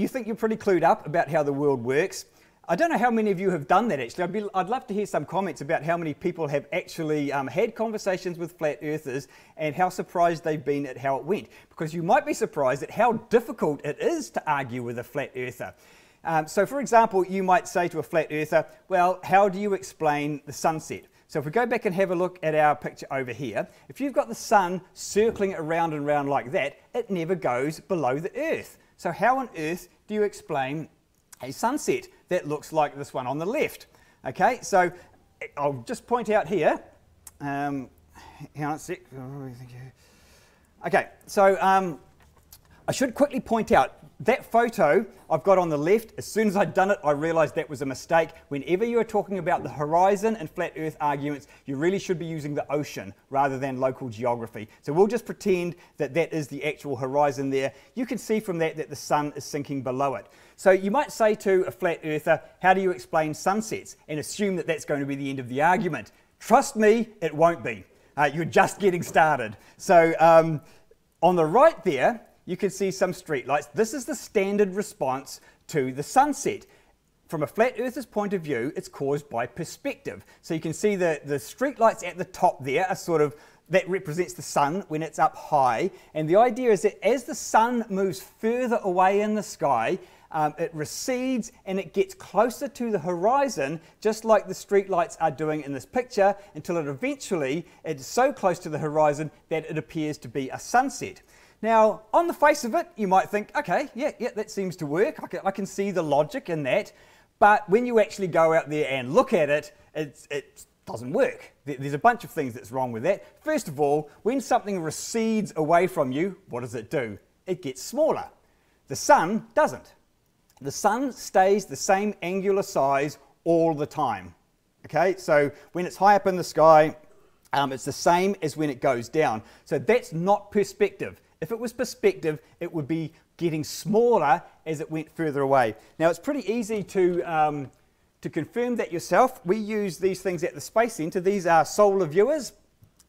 think you're pretty clued up about how the world works, I don't know how many of you have done that actually. I'd love to hear some comments about how many people have actually had conversations with flat earthers and how surprised they've been at how it went. Because you might be surprised at how difficult it is to argue with a flat earther. So for example, you might say to a flat earther, well, how do you explain the sunset? So if we go back and have a look at our picture over here, if you've got the sun circling around and around like that, it never goes below the Earth. So how on earth do you explain a sunset that looks like this one on the left? Okay, so I'll just point out here. Hang on a sec. Okay, so I should quickly point out that photo I've got on the left. As soon as I'd done it, I realized that was a mistake. Whenever you are talking about the horizon and flat earth arguments, you really should be using the ocean rather than local geography. So we'll just pretend that that is the actual horizon there. You can see from that that the sun is sinking below it. So you might say to a flat earther, how do you explain sunsets? And assume that that's going to be the end of the argument. Trust me, it won't be. You're just getting started. So on the right there, you can see some streetlights. This is the standard response to the sunset. From a flat earther's point of view, it's caused by perspective. So you can see the streetlights at the top there are sort of, that represents the sun when it's up high. And the idea is that as the sun moves further away in the sky, it recedes and it gets closer to the horizon, just like the streetlights are doing in this picture, until it eventually is so close to the horizon that it appears to be a sunset. Now, on the face of it, you might think, okay, yeah, that seems to work. I can see the logic in that. But when you actually go out there and look at it, it doesn't work. There's a bunch of things that's wrong with that. First of all, when something recedes away from you, what does it do? It gets smaller. The sun doesn't. The sun stays the same angular size all the time. Okay, so when it's high up in the sky, it's the same as when it goes down. So that's not perspective. If it was perspective, it would be getting smaller as it went further away. Now, it's pretty easy to confirm that yourself. We use these things at the Space Centre. These are solar viewers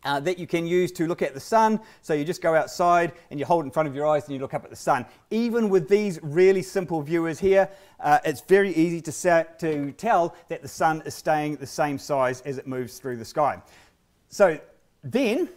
that you can use to look at the sun. So you just go outside and you hold it in front of your eyes and you look up at the sun. Even with these really simple viewers here, it's very easy to tell that the sun is staying the same size as it moves through the sky. So then,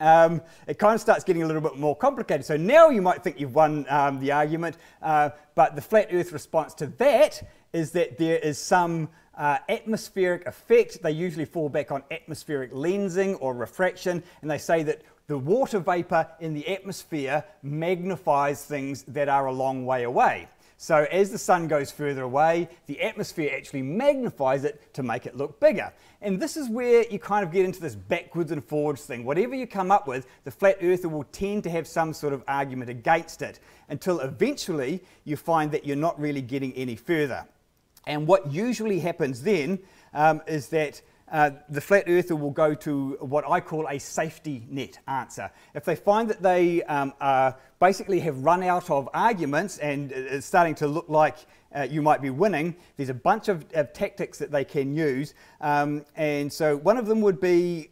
it kind of starts getting a little bit more complicated. So now you might think you've won the argument, but the flat earth response to that is that there is some atmospheric effect. They usually fall back on atmospheric lensing or refraction, and they say that the water vapor in the atmosphere magnifies things that are a long way away. So as the sun goes further away, the atmosphere actually magnifies it to make it look bigger. And this is where you kind of get into this backwards and forwards thing. Whatever you come up with, the flat earther will tend to have some sort of argument against it, until eventually you find that you're not really getting any further. And what usually happens then is that the flat earther will go to what I call a safety net answer. If they find that they basically have run out of arguments and it's starting to look like you might be winning, there's a bunch of tactics that they can use. And so one of them would be,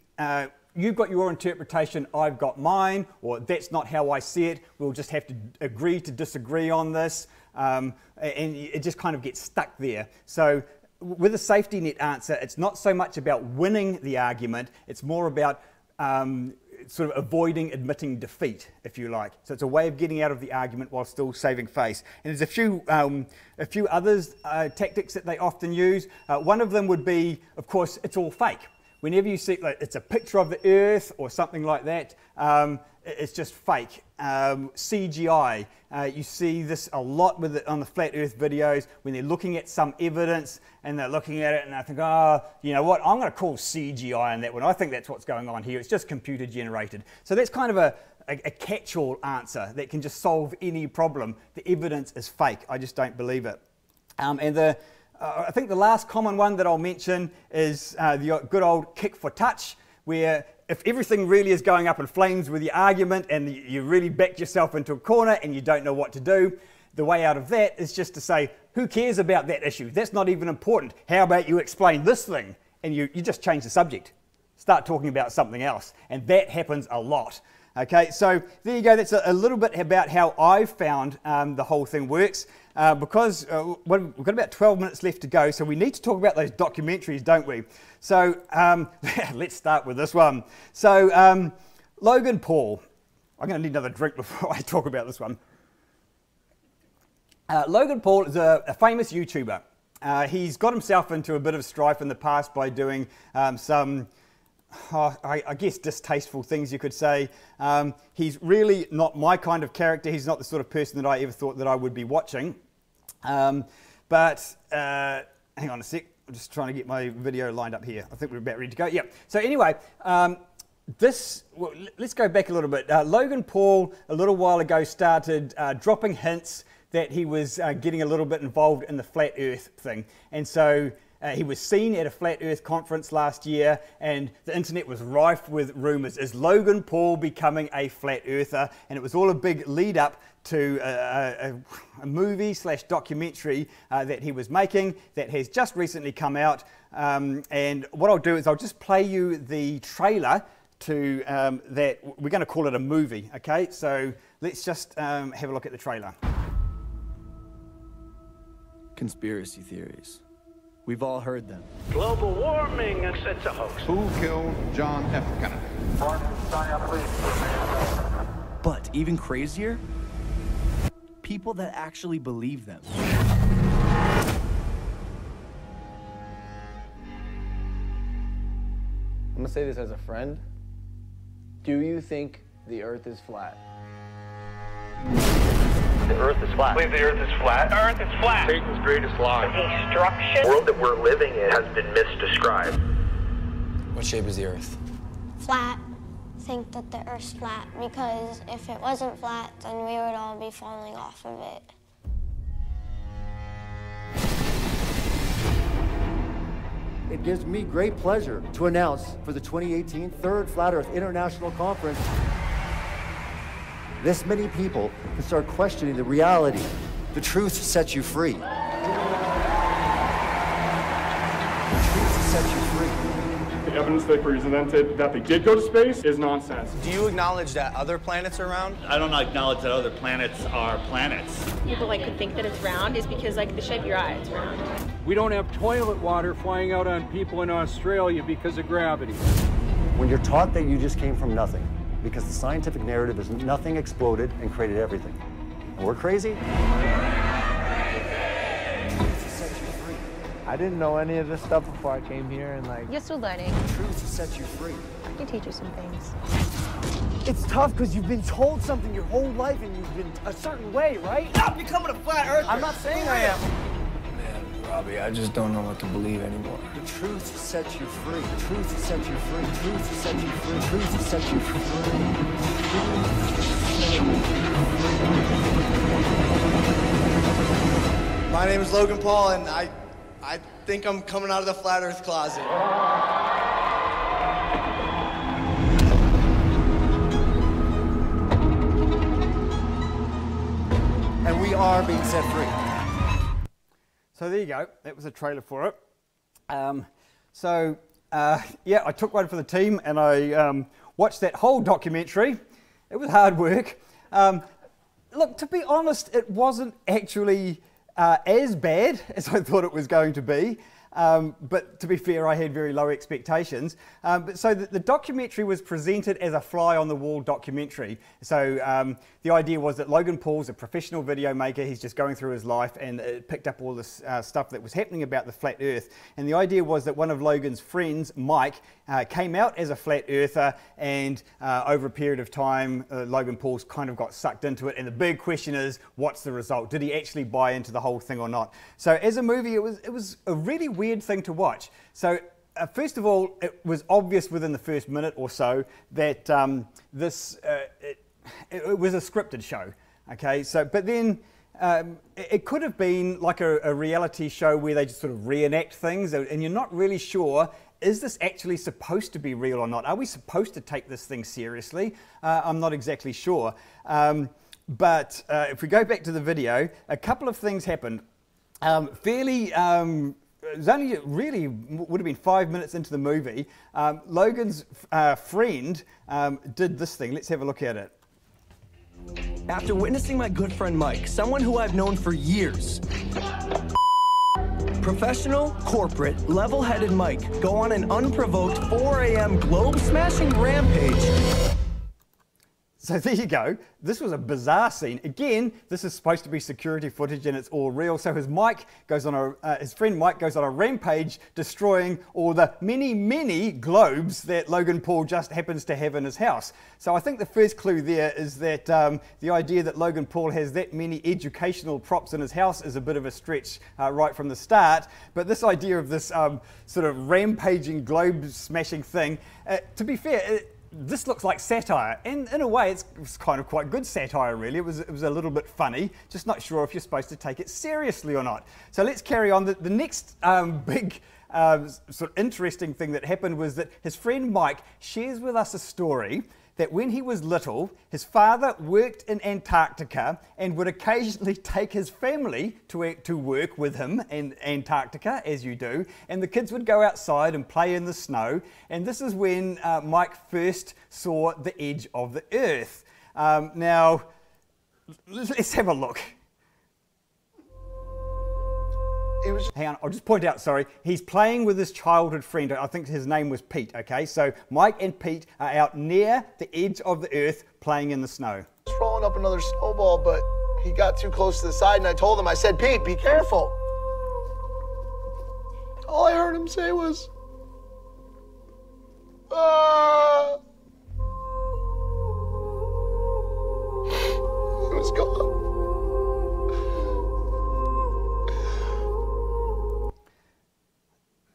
you've got your interpretation, I've got mine, or that's not how I see it, we'll just have to agree to disagree on this. And it just kind of gets stuck there. So with a safety net answer, it's not so much about winning the argument, it's more about sort of avoiding admitting defeat, if you like. So it's a way of getting out of the argument while still saving face. And there's a few others tactics that they often use. One of them would be, of course, it's all fake. Whenever you see, like, it's a picture of the Earth or something like that, it's just fake. CGI, you see this a lot with it on the flat Earth videos when they're looking at some evidence and they're looking at it and they think, oh, you know what, I'm going to call CGI on that one. I think that's what's going on here. It's just computer generated. So that's kind of a catch-all answer that can just solve any problem. The evidence is fake. I just don't believe it. I think the last common one that I'll mention is the good old kick for touch, where if everything really is going up in flames with your argument and you really backed yourself into a corner and you don't know what to do, the way out of that is just to say, who cares about that issue? That's not even important. How about you explain this thing? And you just change the subject. Start talking about something else. And that happens a lot. Okay, so there you go. That's a little bit about how I've found the whole thing works. Because we've got about 12 minutes left to go, so we need to talk about those documentaries, don't we? So let's start with this one. So Logan Paul. I'm going to need another drink before I talk about this one. Logan Paul is a famous YouTuber. He's got himself into a bit of strife in the past by doing some, I guess, distasteful things, you could say. He's really not my kind of character. He's not the sort of person that I ever thought that I would be watching. Hang on a sec. I'm just trying to get my video lined up here. I think we're about ready to go. Yeah. So anyway, well, let's go back a little bit. Logan Paul, a little while ago, started dropping hints that he was getting a little bit involved in the flat earth thing. And so he was seen at a flat earth conference last year, and the internet was rife with rumors. Is Logan Paul becoming a flat earther? And it was all a big lead up to a movie / documentary that he was making that has just recently come out. And what I'll do is I'll just play you the trailer to that. We're going to call it a movie, okay? So let's just have a look at the trailer. Conspiracy theories. We've all heard them. Global warming, it's a hoax. Who killed John F. Kennedy? But even crazier, people that actually believe them. I'm gonna say this as a friend. Do you think the Earth is flat? The Earth is flat. I believe the Earth is flat. The Earth is flat. Satan's greatest lie. Destruction. The world that we're living in has been misdescribed. What shape is the Earth? Flat. Think that the Earth's flat, because if it wasn't flat, then we would all be falling off of it. It gives me great pleasure to announce for the 2018 Third Flat Earth International Conference, this many people can start questioning the reality. The truth sets you free. The truth sets you free. The evidence they presented that they did go to space is nonsense. Do you acknowledge that other planets are round? I don't acknowledge that other planets are planets. People could think that it's round is because the shape of your eye is round. We don't have toilet water flying out on people in Australia because of gravity. When you're taught that you just came from nothing, because the scientific narrative is nothing exploded and created everything. And we're crazy? I didn't know any of this stuff before I came here, and You're still learning. The truth sets you free. I can teach you some things. It's tough because you've been told something your whole life and you've been a certain way, right? Stop becoming a flat earther! I'm not saying I am. Man, Robbie, I just don't know what to believe anymore. The truth sets you free. The truth sets you free. The truth sets you free. The truth sets you free. My name is Logan Paul, and I think I'm coming out of the flat earth closet. And we are being set free. So there you go. That was a trailer for it. Yeah, I took one for the team and I watched that whole documentary. It was hard work. Look, to be honest, it wasn't actually as bad as I thought it was going to be. But to be fair, I had very low expectations. So the documentary was presented as a fly-on-the-wall documentary. So the idea was that Logan Paul's a professional video maker. He's just going through his life, and it picked up all this stuff that was happening about the flat Earth. And the idea was that one of Logan's friends, Mike, came out as a flat earther, and over a period of time, Logan Paul's kind of got sucked into it. And the big question is, what's the result? Did he actually buy into the whole thing or not? So as a movie, it was a really weird thing to watch. So first of all, it was obvious within the first minute or so that it was a scripted show. Okay, so but then it could have been like a reality show where they just sort of reenact things, and you're not really sure, is this actually supposed to be real or not? Are we supposed to take this thing seriously? I'm not exactly sure. But if we go back to the video, a couple of things happened. It was only really would have been 5 minutes into the movie. Logan's friend did this thing. Let's have a look at it. After witnessing my good friend Mike, someone who I've known for years, professional, corporate, level-headed Mike, go on an unprovoked 4 a.m. globe-smashing rampage. So there you go. This was a bizarre scene. Again, this is supposed to be security footage and it's all real. So his friend Mike goes on a rampage, destroying all the many, many globes that Logan Paul just happens to have in his house. So I think the first clue there is that the idea that Logan Paul has that many educational props in his house is a bit of a stretch right from the start. But this idea of this sort of rampaging, globe-smashing thing, to be fair, this looks like satire, and in a way it's kind of quite good satire really. It was a little bit funny, just not sure if you're supposed to take it seriously or not. So let's carry on. The next big sort of interesting thing that happened was that his friend Mike shares with us a story that when he was little, his father worked in Antarctica and would occasionally take his family to work with him in Antarctica, as you do, and the kids would go outside and play in the snow, and this is when Mike first saw the edge of the Earth. Now, let's have a look. Hang on, I'll just point out, sorry, he's playing with his childhood friend. I think his name was Pete, okay? So Mike and Pete are out near the edge of the Earth playing in the snow. Just rolling up another snowball, but he got too close to the side and I told him, I said, Pete, be careful. All I heard him say was, ah. He was gone.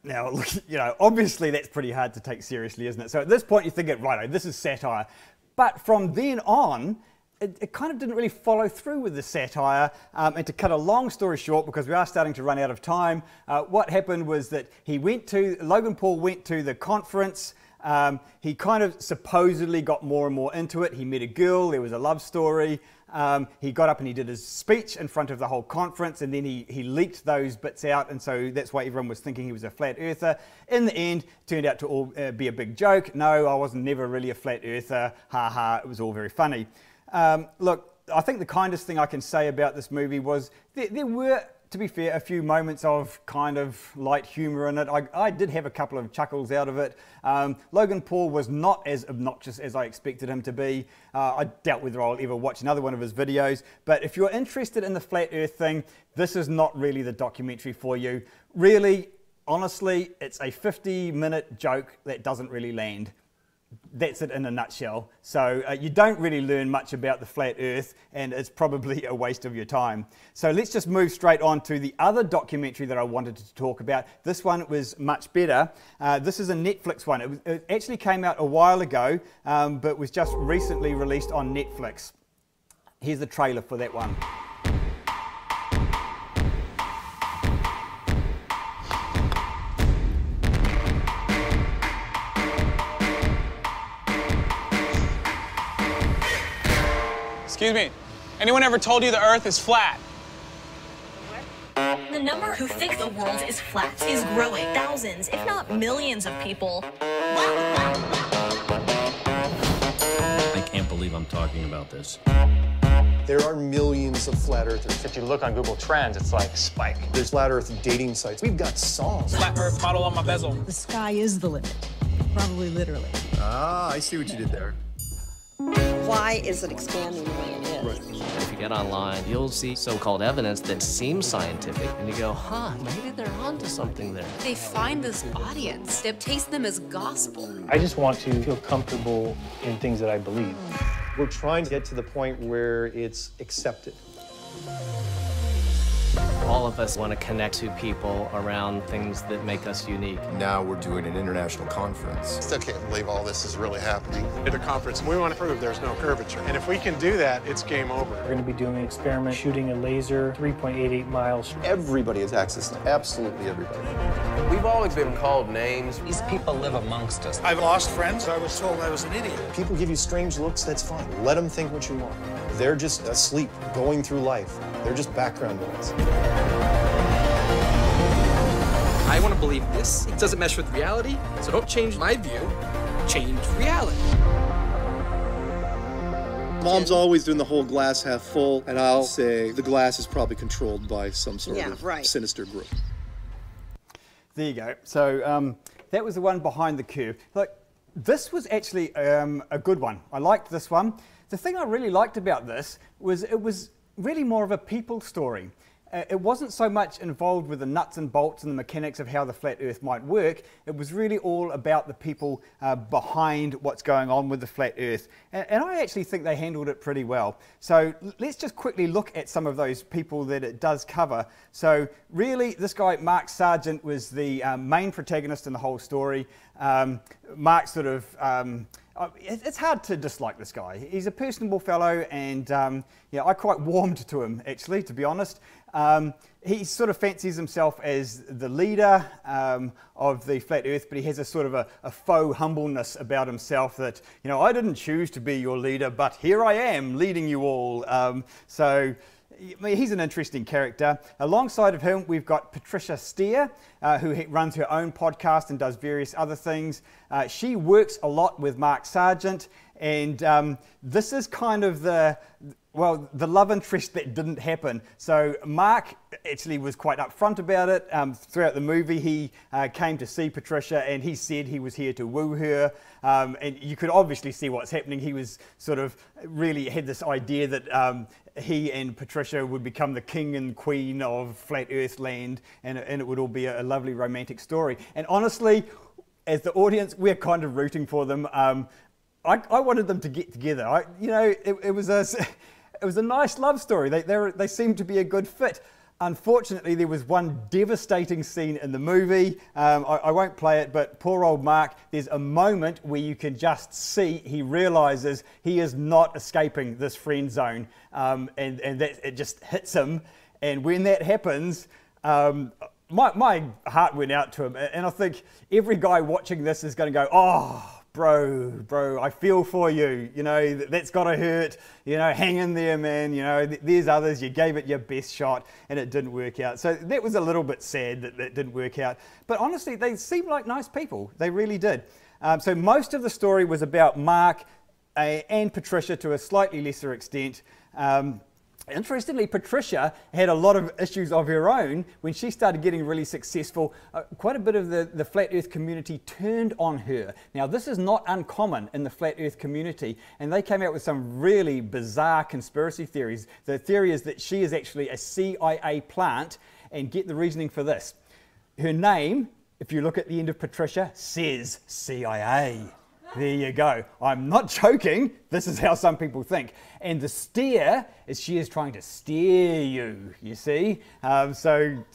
Now, look, you know, obviously that's pretty hard to take seriously, isn't it? So at this point you think, right, this is satire. But from then on, it kind of didn't really follow through with the satire. And to cut a long story short, because we are starting to run out of time, what happened was that Logan Paul went to the conference. He kind of supposedly got more and more into it. He met a girl, there was a love story. He got up and he did his speech in front of the whole conference, and then he leaked those bits out, and so that's why everyone was thinking he was a flat earther. In the end, it turned out to all be a big joke. No, I was never really a flat earther. Ha ha, it was all very funny. Look, I think the kindest thing I can say about this movie was there were, to be fair, a few moments of kind of light humour in it. I did have a couple of chuckles out of it. Logan Paul was not as obnoxious as I expected him to be. I doubt whether I'll ever watch another one of his videos. But if you're interested in the flat earth thing, this is not really the documentary for you. Really, honestly, it's a 50-minute joke that doesn't really land. That's it in a nutshell. So you don't really learn much about the flat earth, and it's probably a waste of your time. So let's just move straight on to the other documentary that I wanted to talk about. This one was much better. This is a Netflix one. It actually came out a while ago, but was just recently released on Netflix. Here's the trailer for that one. Excuse me, anyone ever told you the Earth is flat? The number who think the world is flat is growing. Thousands, if not millions of people. I can't believe I'm talking about this. There are millions of flat earthers. If you look on Google Trends, it's like spike. There's flat earth dating sites. We've got songs. Flat Earth model on my bezel. The sky is the limit, probably literally. Ah, I see what you did there. Why is it expanding the way it is? Right. If you get online, you'll see so-called evidence that seems scientific, and you go, huh, maybe they're onto something there. They find this audience that takes them as gospel. I just want to feel comfortable in things that I believe. We're trying to get to the point where it's accepted. All of us want to connect to people around things that make us unique. Now we're doing an international conference. Still can't believe all this is really happening. At a conference, we want to prove there's no curvature. And if we can do that, it's game over. We're going to be doing an experiment shooting a laser 3.88 miles. Everybody has access to absolutely everybody. We've always been called names. These people live amongst us. I've lost friends. I was told I was an idiot. People give you strange looks, that's fine. Let them think what you want. They're just asleep, going through life. They're just background noise. I want to believe this. It doesn't mesh with reality, so don't change my view, change reality. Mom's always doing the whole glass half full, and I'll say the glass is probably controlled by some sort of sinister group. There you go. So that was the one behind the curve. Look, this was actually a good one. I liked this one. The thing I really liked about this was it was really more of a people story. It wasn't so much involved with the nuts and bolts and the mechanics of how the flat earth might work. It was really all about the people behind what's going on with the flat earth. And I actually think they handled it pretty well. So let's just quickly look at some of those people that it does cover. So really, this guy, Mark Sargent, was the main protagonist in the whole story. Mark sort of it's hard to dislike this guy. He's a personable fellow, and yeah, I quite warmed to him, actually, to be honest. He sort of fancies himself as the leader of the flat earth, but he has a sort of a faux humbleness about himself that, you know, I didn't choose to be your leader, but here I am leading you all. So he's an interesting character. Alongside of him, we've got Patricia Steer, who runs her own podcast and does various other things. She works a lot with Mark Sargent, and this is kind of the love interest that didn't happen. So Mark actually was quite upfront about it. Throughout the movie, he came to see Patricia, and he said he was here to woo her. And you could obviously see what's happening. He was sort of really had this idea that he and Patricia would become the king and queen of flat earth land, and it would all be a lovely romantic story. And honestly, as the audience, we're kind of rooting for them. I wanted them to get together. It was a nice love story. They seemed to be a good fit. Unfortunately, there was one devastating scene in the movie. I won't play it, but poor old Mark, there's a moment where you can just see he realizes he is not escaping this friend zone, and that it just hits him. And when that happens, my heart went out to him. And I think every guy watching this is going to go, oh, bro, I feel for you. You know, that's got to hurt. You know, hang in there, man. You know, there's others. You gave it your best shot and it didn't work out. So that was a little bit sad that didn't work out. But honestly, they seemed like nice people. They really did. So most of the story was about Mark and Patricia to a slightly lesser extent. Interestingly, Patricia had a lot of issues of her own. When she started getting really successful, quite a bit of the flat earth community turned on her. Now, this is not uncommon in the flat earth community, and they came out with some really bizarre conspiracy theories. The theory is that she is actually a CIA plant, and get the reasoning for this. Her name, if you look at the end of Patricia, says CIA. There you go. I'm not joking. This is how some people think. And the steer is she is trying to steer you, you see. So,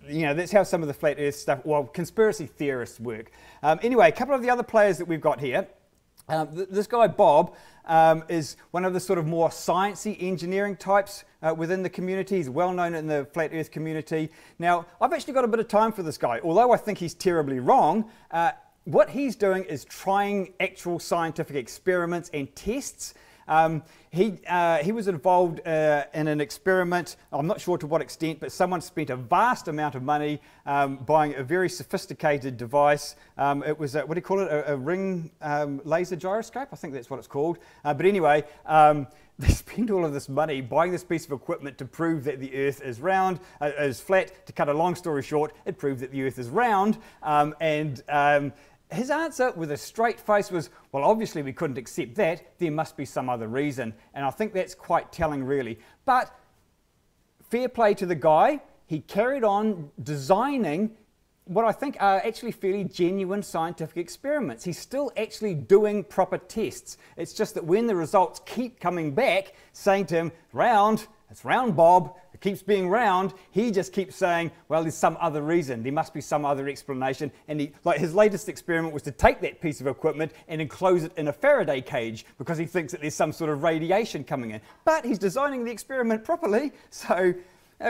you know, that's how some of the flat earth stuff, well, conspiracy theorists work. Anyway, a couple of the other players that we've got here. This guy, Bob, is one of the sort of more sciencey engineering types within the community. He's well known in the flat earth community. Now, I've actually got a bit of time for this guy. Although I think he's terribly wrong, what he's doing is trying actual scientific experiments and tests. He was involved in an experiment, I'm not sure to what extent, but someone spent a vast amount of money buying a very sophisticated device. It was, what do you call it, a ring laser gyroscope? I think that's what it's called. But anyway, they spent all of this money buying this piece of equipment to prove that the Earth is round, is flat. To cut a long story short, it proved that the Earth is round. His answer with a straight face was, well, obviously we couldn't accept that. There must be some other reason. And I think that's quite telling, really. But fair play to the guy. He carried on designing what I think are actually fairly genuine scientific experiments. He's still actually doing proper tests. It's just that when the results keep coming back, saying to him, round, it's round, Bob, it keeps being round, he just keeps saying, well, there's some other reason, there must be some other explanation. And like his latest experiment was to take that piece of equipment and enclose it in a Faraday cage because he thinks that there's some sort of radiation coming in. But he's designing the experiment properly, so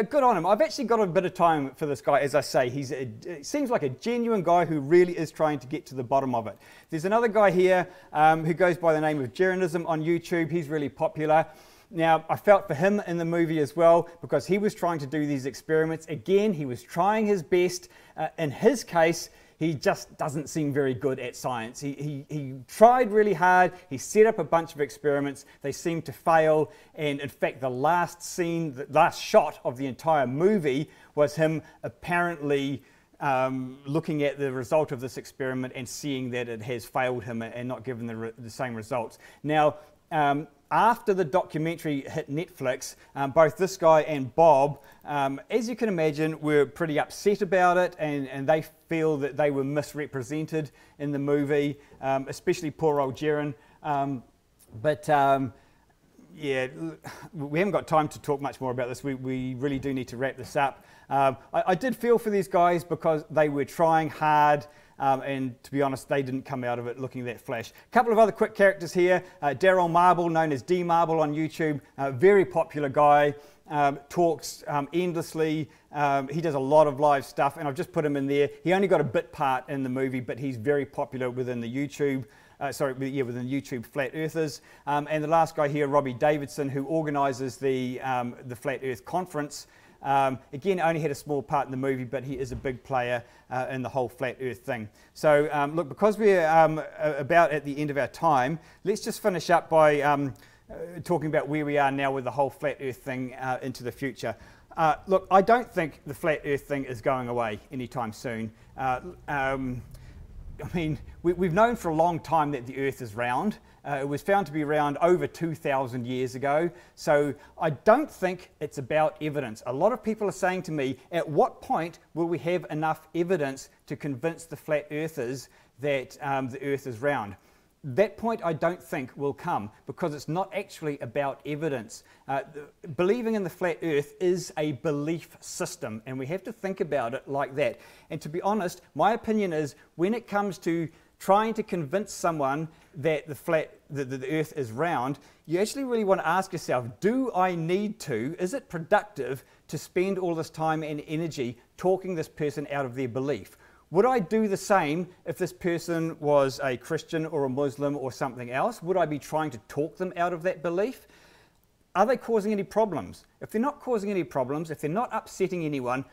good on him. I've actually got a bit of time for this guy. As I say, he seems like a genuine guy who really is trying to get to the bottom of it. There's another guy here who goes by the name of Jeranism on YouTube. He's really popular. Now, I felt for him in the movie as well because he was trying to do these experiments. Again, he was trying his best. In his case, he just doesn't seem very good at science. He tried really hard. He set up a bunch of experiments. They seemed to fail. And in fact, the last scene, the last shot of the entire movie was him apparently looking at the result of this experiment and seeing that it has failed him and not given the same results. Now, after the documentary hit Netflix, both this guy and Bob, as you can imagine, were pretty upset about it, and they feel that they were misrepresented in the movie, especially poor old Jeren. But yeah, we haven't got time to talk much more about this. We really do need to wrap this up. I did feel for these guys because they were trying hard, and to be honest, they didn't come out of it looking that flash. A couple of other quick characters here. Daryl Marble, known as D Marble on YouTube, very popular guy, talks endlessly. He does a lot of live stuff, and I've just put him in there. He only got a bit part in the movie, but he's very popular within the YouTube. Within YouTube Flat Earthers. And the last guy here, Robbie Davidson, who organises the Flat Earth Conference. Again, only had a small part in the movie, but he is a big player in the whole Flat Earth thing. So look, because we're about at the end of our time, let's just finish up by talking about where we are now with the whole Flat Earth thing into the future. Look, I don't think the Flat Earth thing is going away anytime soon. I mean, we've known for a long time that the Earth is round. It was found to be round over 2,000 years ago. So I don't think it's about evidence. A lot of people are saying to me, at what point will we have enough evidence to convince the Flat Earthers that the Earth is round? That point I don't think will come because it's not actually about evidence. Believing in the flat earth is a belief system, and we have to think about it like that. And to be honest, my opinion is when it comes to trying to convince someone that the earth is round, you actually really want to ask yourself, do I need to, is it productive to spend all this time and energy talking this person out of their belief? Would I do the same if this person was a Christian or a Muslim or something else? Would I be trying to talk them out of that belief? Are they causing any problems? If they're not causing any problems, if they're not upsetting anyone,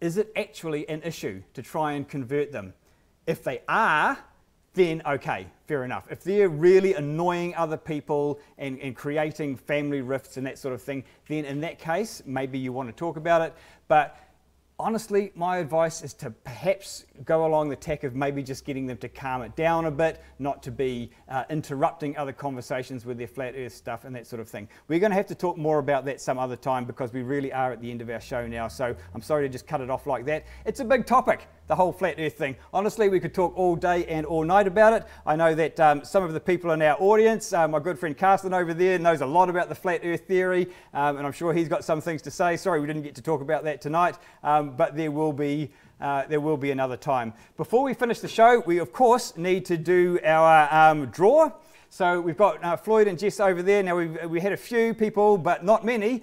is it actually an issue to try and convert them? If they are, then okay, fair enough. If they're really annoying other people and creating family rifts and that sort of thing, then in that case, maybe you want to talk about it. But honestly, my advice is to perhaps go along the tack of maybe just getting them to calm it down a bit, not to be interrupting other conversations with their flat earth stuff and that sort of thing. We're going to have to talk more about that some other time because we really are at the end of our show now, so I'm sorry to just cut it off like that. It's a big topic, the whole flat earth thing. Honestly, we could talk all day and all night about it. I know that some of the people in our audience, my good friend Carsten over there knows a lot about the flat earth theory, and I'm sure he's got some things to say. Sorry we didn't get to talk about that tonight, but there will be another time. Before we finish the show, we of course need to do our draw. So we've got Floyd and Jess over there. Now we had a few people, but not many,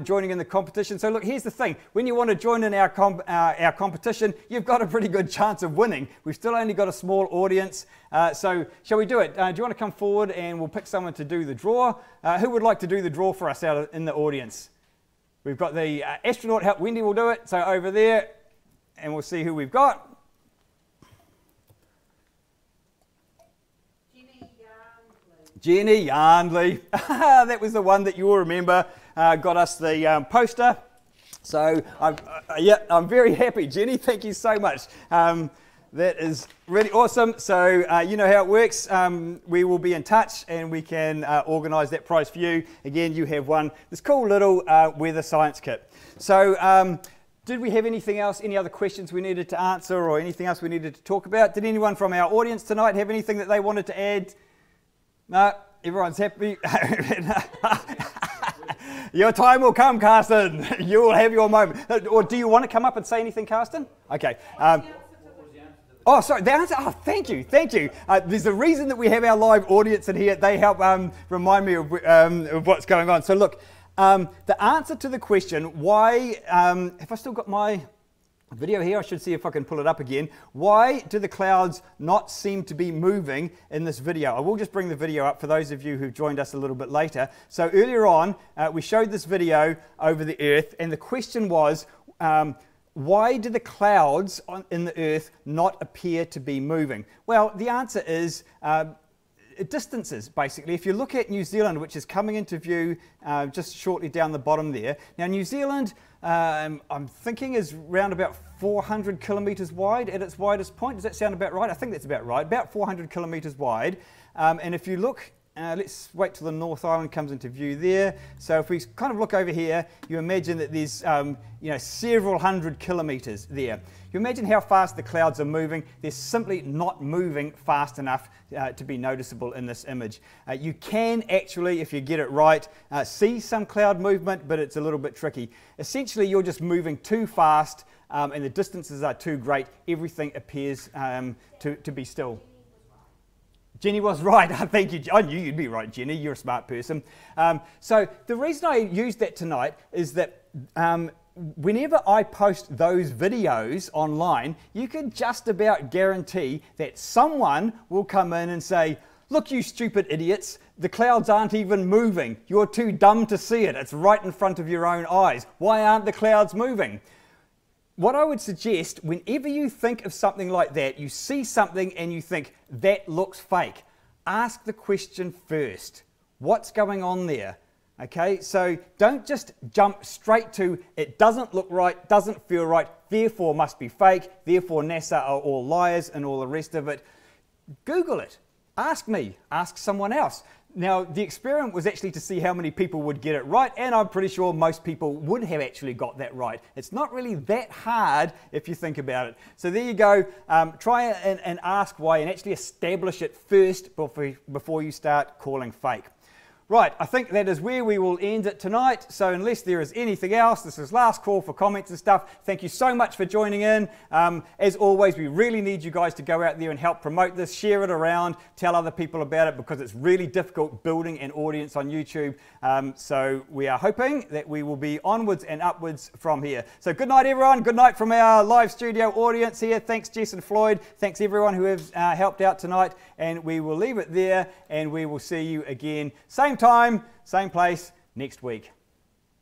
joining in the competition. So look, here's the thing. When you want to join in our competition, you've got a pretty good chance of winning. We've still only got a small audience. So shall we do it? Do you want to come forward and we'll pick someone to do the draw? Who would like to do the draw for us out in the audience? We've got the astronaut help. Wendy will do it. So over there, and we'll see who we've got. Jenny Yarndley. That was the one that you will remember got us the poster. So I'm very happy, Jenny. Thank you so much. That is really awesome. So you know how it works. We will be in touch and we can organise that prize for you. Again, you have won this cool little weather science kit. So did we have anything else, any other questions we needed to answer or anything else we needed to talk about? Did anyone from our audience tonight have anything that they wanted to add? No, everyone's happy. Your time will come, Carsten. You will have your moment. Or do you want to come up and say anything, Carsten? Okay. Oh, sorry, the answer. Oh, thank you, thank you. There's a reason that we have our live audience in here. They help remind me of what's going on. So look, the answer to the question, why, have I still got my video here? I should see if I can pull it up again. Why do the clouds not seem to be moving in this video? I will just bring the video up for those of you who've joined us a little bit later. So earlier on, we showed this video over the Earth, and the question was, why do the clouds in the Earth not appear to be moving? Well, the answer is distances, basically. If you look at New Zealand, which is coming into view just shortly down the bottom there. Now, New Zealand, I'm thinking, is around about 400 kilometres wide at its widest point. Does that sound about right? I think that's about right. About 400 kilometres wide. And if you look, let's wait till the North Island comes into view there. So if we kind of look over here, you imagine that there's several hundred kilometres there. You imagine how fast the clouds are moving. They're simply not moving fast enough to be noticeable in this image. You can actually, if you get it right, see some cloud movement, but it's a little bit tricky. Essentially, you're just moving too fast and the distances are too great. Everything appears to be still. Jenny was right. Thank you. I knew you'd be right, Jenny. You're a smart person. So the reason I used that tonight is that whenever I post those videos online, you can just about guarantee that someone will come in and say, look, you stupid idiots, the clouds aren't even moving. You're too dumb to see it. It's right in front of your own eyes. Why aren't the clouds moving? What I would suggest, whenever you think of something like that, you see something and you think, that looks fake, ask the question first. What's going on there? Okay, so don't just jump straight to, it doesn't look right, doesn't feel right, therefore must be fake, therefore NASA are all liars and all the rest of it. Google it. Ask me. Ask someone else. Now, the experiment was actually to see how many people would get it right, and I'm pretty sure most people would have actually got that right. It's not really that hard if you think about it. So there you go. Try and ask why and actually establish it first before you start calling fake. Right, I think that is where we will end it tonight. So unless there is anything else, this is last call for comments and stuff. Thank you so much for joining in. As always, we really need you guys to go out there and help promote this, share it around, tell other people about it, because it's really difficult building an audience on YouTube. So we are hoping that we will be onwards and upwards from here. So good night, everyone. Good night from our live studio audience here. Thanks, Jess and Floyd. Thanks, everyone who has helped out tonight. And we will leave it there, and we will see you again same time, same place next week.